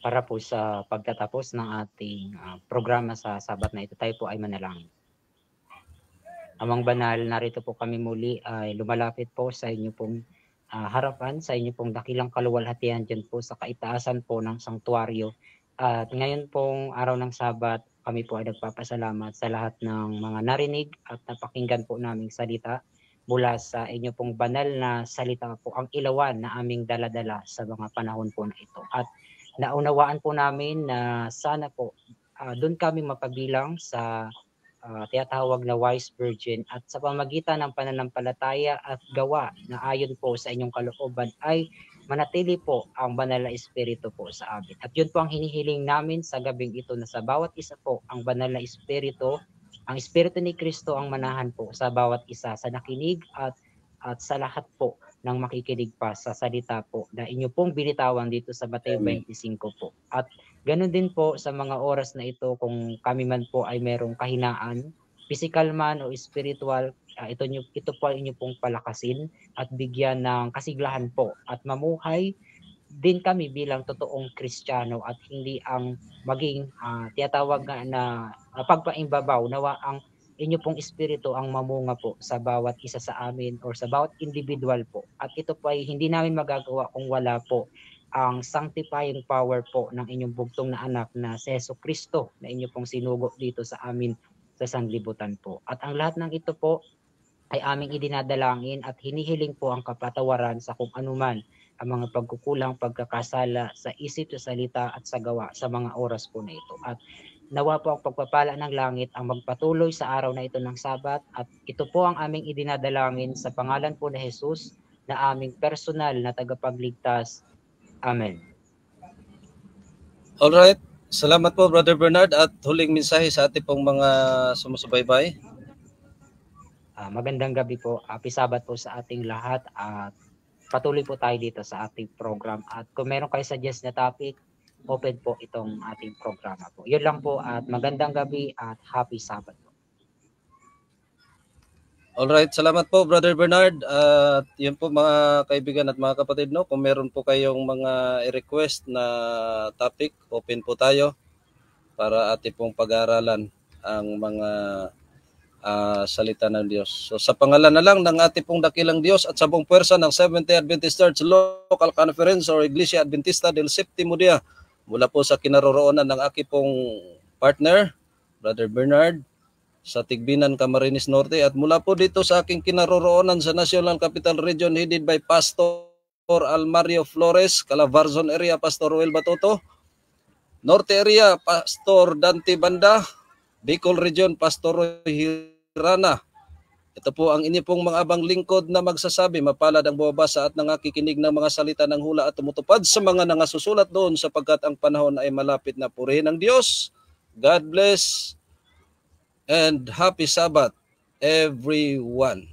Para po sa pagtatapos ng ating programa sa Sabat na ito, tayo po ay manalangin. Amang banal, narito po kami muli ay lumalapit po sa inyo pong harapan, sa inyo pong dakilang kaluwalhatian dyan po sa kaitaasan po ng sanktuaryo. At ngayon pong araw ng Sabat, kami po ay nagpapasalamat sa lahat ng mga narinig at napakinggan po naming salita mula sa inyo pong banal na salita po, ang ilawan na aming daladala sa mga panahon po na ito. At naunawaan po namin na sana po doon kami mapabilang sa tinatawag na wise virgin, at sa pamagitan ng pananampalataya at gawa na ayon po sa inyong kalooban ay manatili po ang banal na espiritu po sa amin. At yun po ang hinihiling namin sa gabing ito, na sa bawat isa po ang banal na espiritu, ang espiritu ni Kristo ang manahan po sa bawat isa sa nakinig at sa lahat po ng makikinig pa sa salita po na inyo pong binitawan dito sa Mateo 25 po. At ganun din po sa mga oras na ito, kung kami man po ay merong kahinaan, physical man o spiritual, ito po ay inyo pong palakasin at bigyan ng kasiglahan po at mamuhay din kami bilang totoong Kristiyano at hindi ang maging tinatawag na pagpaimbabaw. Nawa ang inyo pong espiritu ang mamunga po sa bawat isa sa amin or sa bawat individual po. At ito po ay hindi namin magagawa kung wala po ang sanctifying power po ng inyong bugtong na anak na si Jesucristo na inyo pong sinugo dito sa amin sa sanglibutan po. At ang lahat ng ito po ay aming idinadalangin at hinihiling po ang kapatawaran sa kung anuman ang mga pagkukulang, pagkakasala sa isip, sa salita at sa gawa sa mga oras po na ito. At nawa po ang pagpapala ng langit ang magpatuloy sa araw na ito ng Sabat, at ito po ang aming idinadalangin sa pangalan po ni Jesus na aming personal na tagapagligtas. Amen. Alright. Salamat po, Brother Bernard, at huling mensahe sa ating pong mga sumusubaybay. Magandang gabi po. Happy Sabat po sa ating lahat at patuloy po tayo dito sa ating program. At kung meron kayo suggest na topic, open po itong ating programa po. Yun lang po, at magandang gabi at happy Sabbath po. Alright, salamat po Brother Bernard. At yun po mga kaibigan at mga kapatid, no, kung meron po kayong mga i-request na topic, open po tayo para ating pong pag-aaralan ang mga salita ng Diyos. So sa pangalan na lang ng ating pong dakilang Diyos at sa buong puwersa ng Seventh-day Adventist Church Local Conference or Iglesia Adventista del Séptimo Día, mula po sa kinaroroonan ng aking pong partner, Brother Bernard, sa Tigbinan, Camarines Norte, at mula po dito sa aking kinaroroonan sa National Capital Region, headed by Pastor Almario Flores, Calabarzon area, Pastor Ruel Batoto, Norte area, Pastor Dante Banda, Bicol Region, Pastor Roy Hirana. Ito po ang inyo pong mga abang lingkod na magsasabi, mapalad ang bumabasa at nangakikinig ng mga salita ng hula at tumutupad sa mga nangasusulat doon, sapagkat ang panahon ay malapit na. Purihin ang Diyos. God bless and happy Sabbath, everyone.